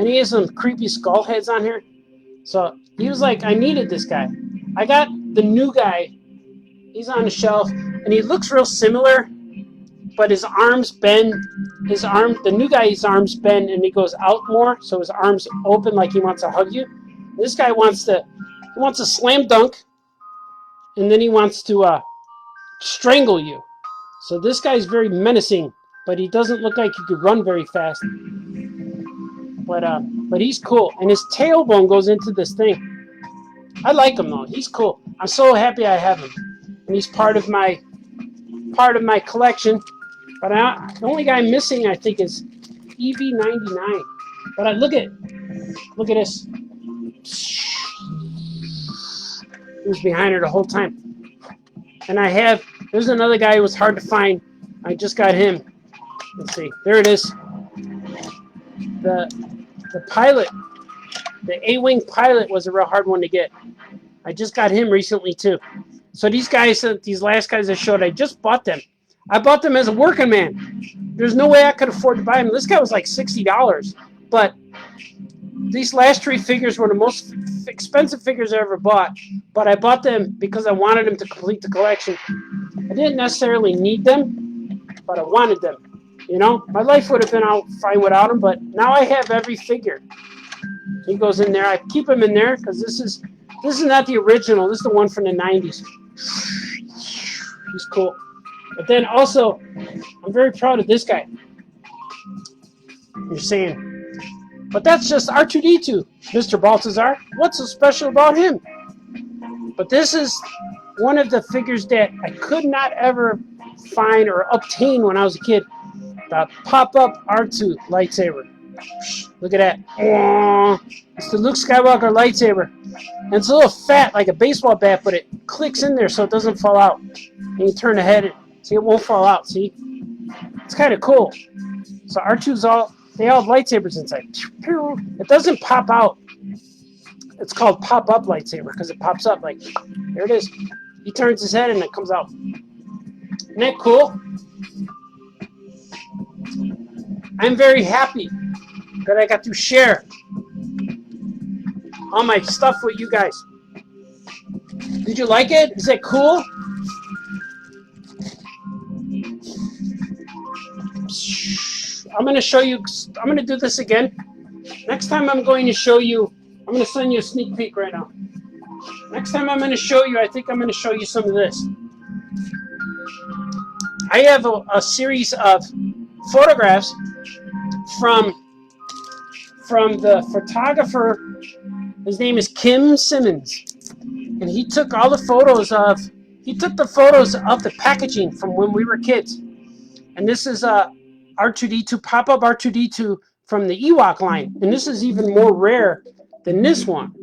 he has some creepy skull heads on here. So he was like, I needed this guy. I got the new guy. He's on the shelf, and he looks real similar, but his arms bend. The new guy's arms bend, and he goes out more, so his arms open like he wants to hug you. This guy wants to slam dunk, and then he wants to strangle you. So this guy's very menacing, but he doesn't look like he could run very fast. But he's cool, and his tailbone goes into this thing. I like him though. He's cool. I'm so happy I have him, and he's part of my part of my collection. But the only guy missing, I think, is EV99. But look at this. He was behind her the whole time. And there's another guy who was hard to find. I just got him. Let's see. There it is. The pilot, the A-Wing pilot was a real hard one to get. I just got him recently too. So these last guys I showed, I just bought them. I bought them as a working man. There's no way I could afford to buy them. This guy was like $60. But these last 3 figures were the most expensive figures I ever bought. But I bought them because I wanted them to complete the collection. I didn't necessarily need them, but I wanted them. You know, my life would have been out fine without them, but now I have every figure. He goes in there. I keep him in there because this is not the original. This is the one from the 90s. He's cool. But then also, I'm very proud of this guy. You're saying, but that's just R2-D2, Mr. Baltazar. What's so special about him? But this is one of the figures that I could not ever find or obtain when I was a kid. The pop-up R2 lightsaber. Look at that. It's the Luke Skywalker lightsaber. And it's a little fat, like a baseball bat, but it clicks in there so it doesn't fall out. And you turn the head, see, it won't fall out, see? It's kind of cool. So R2's they all have lightsabers inside. It doesn't pop out. It's called pop-up lightsaber because it pops up like, there it is. He turns his head and it comes out. Isn't that cool? I'm very happy that I got to share all my stuff with you guys. Did you like it? Is that cool? I'm going to show you. I'm going to do this again. Next time I'm going to show you. I'm going to send you a sneak peek right now. Next time I'm going to show you. I think I'm going to show you some of this. I have a series of photographs from the photographer. His name is Kim Simmons, and he took all the photos of the packaging from when we were kids. And this is R2-D2 pop-up R2-D2 from the Ewok line, and this is even more rare than this one.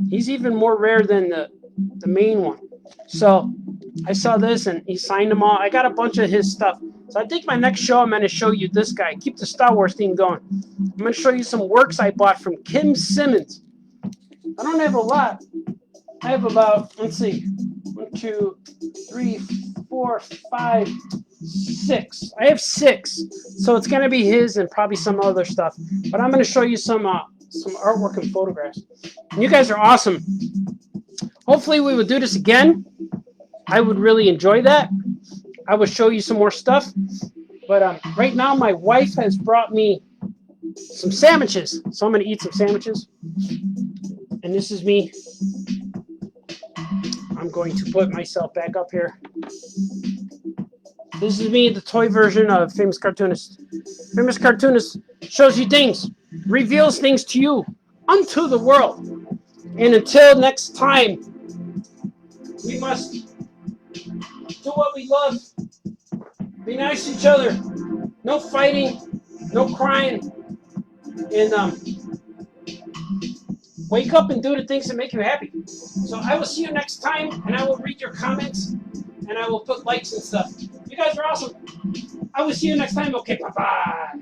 He's even more rare than the main one. So I saw this, and he signed them all. I got a bunch of his stuff. So I think my next show, I'm going to show you this guy. Keep the Star Wars theme going. I'm going to show you some works I bought from Kim Simmons. I don't have a lot. I have about, let's see, 1, 2, 3, 4, 5, 6. I have 6. So it's going to be his and probably some other stuff. But I'm going to show you some artwork and photographs. And you guys are awesome. Hopefully we will do this again. I would really enjoy that. I will show you some more stuff. But right now my wife has brought me some sandwiches. So I'm going to eat some sandwiches. And this is me. I'm going to put myself back up here. This is me, the toy version of Famous Cartoonist. Famous Cartoonist shows you things, reveals things to you, unto the world. And until next time, we must do what we love. Be nice to each other. No fighting, no crying. And wake up and do the things that make you happy. So I will see you next time, and I will read your comments, and I will put likes and stuff. You guys are awesome. I will see you next time. Okay, bye-bye.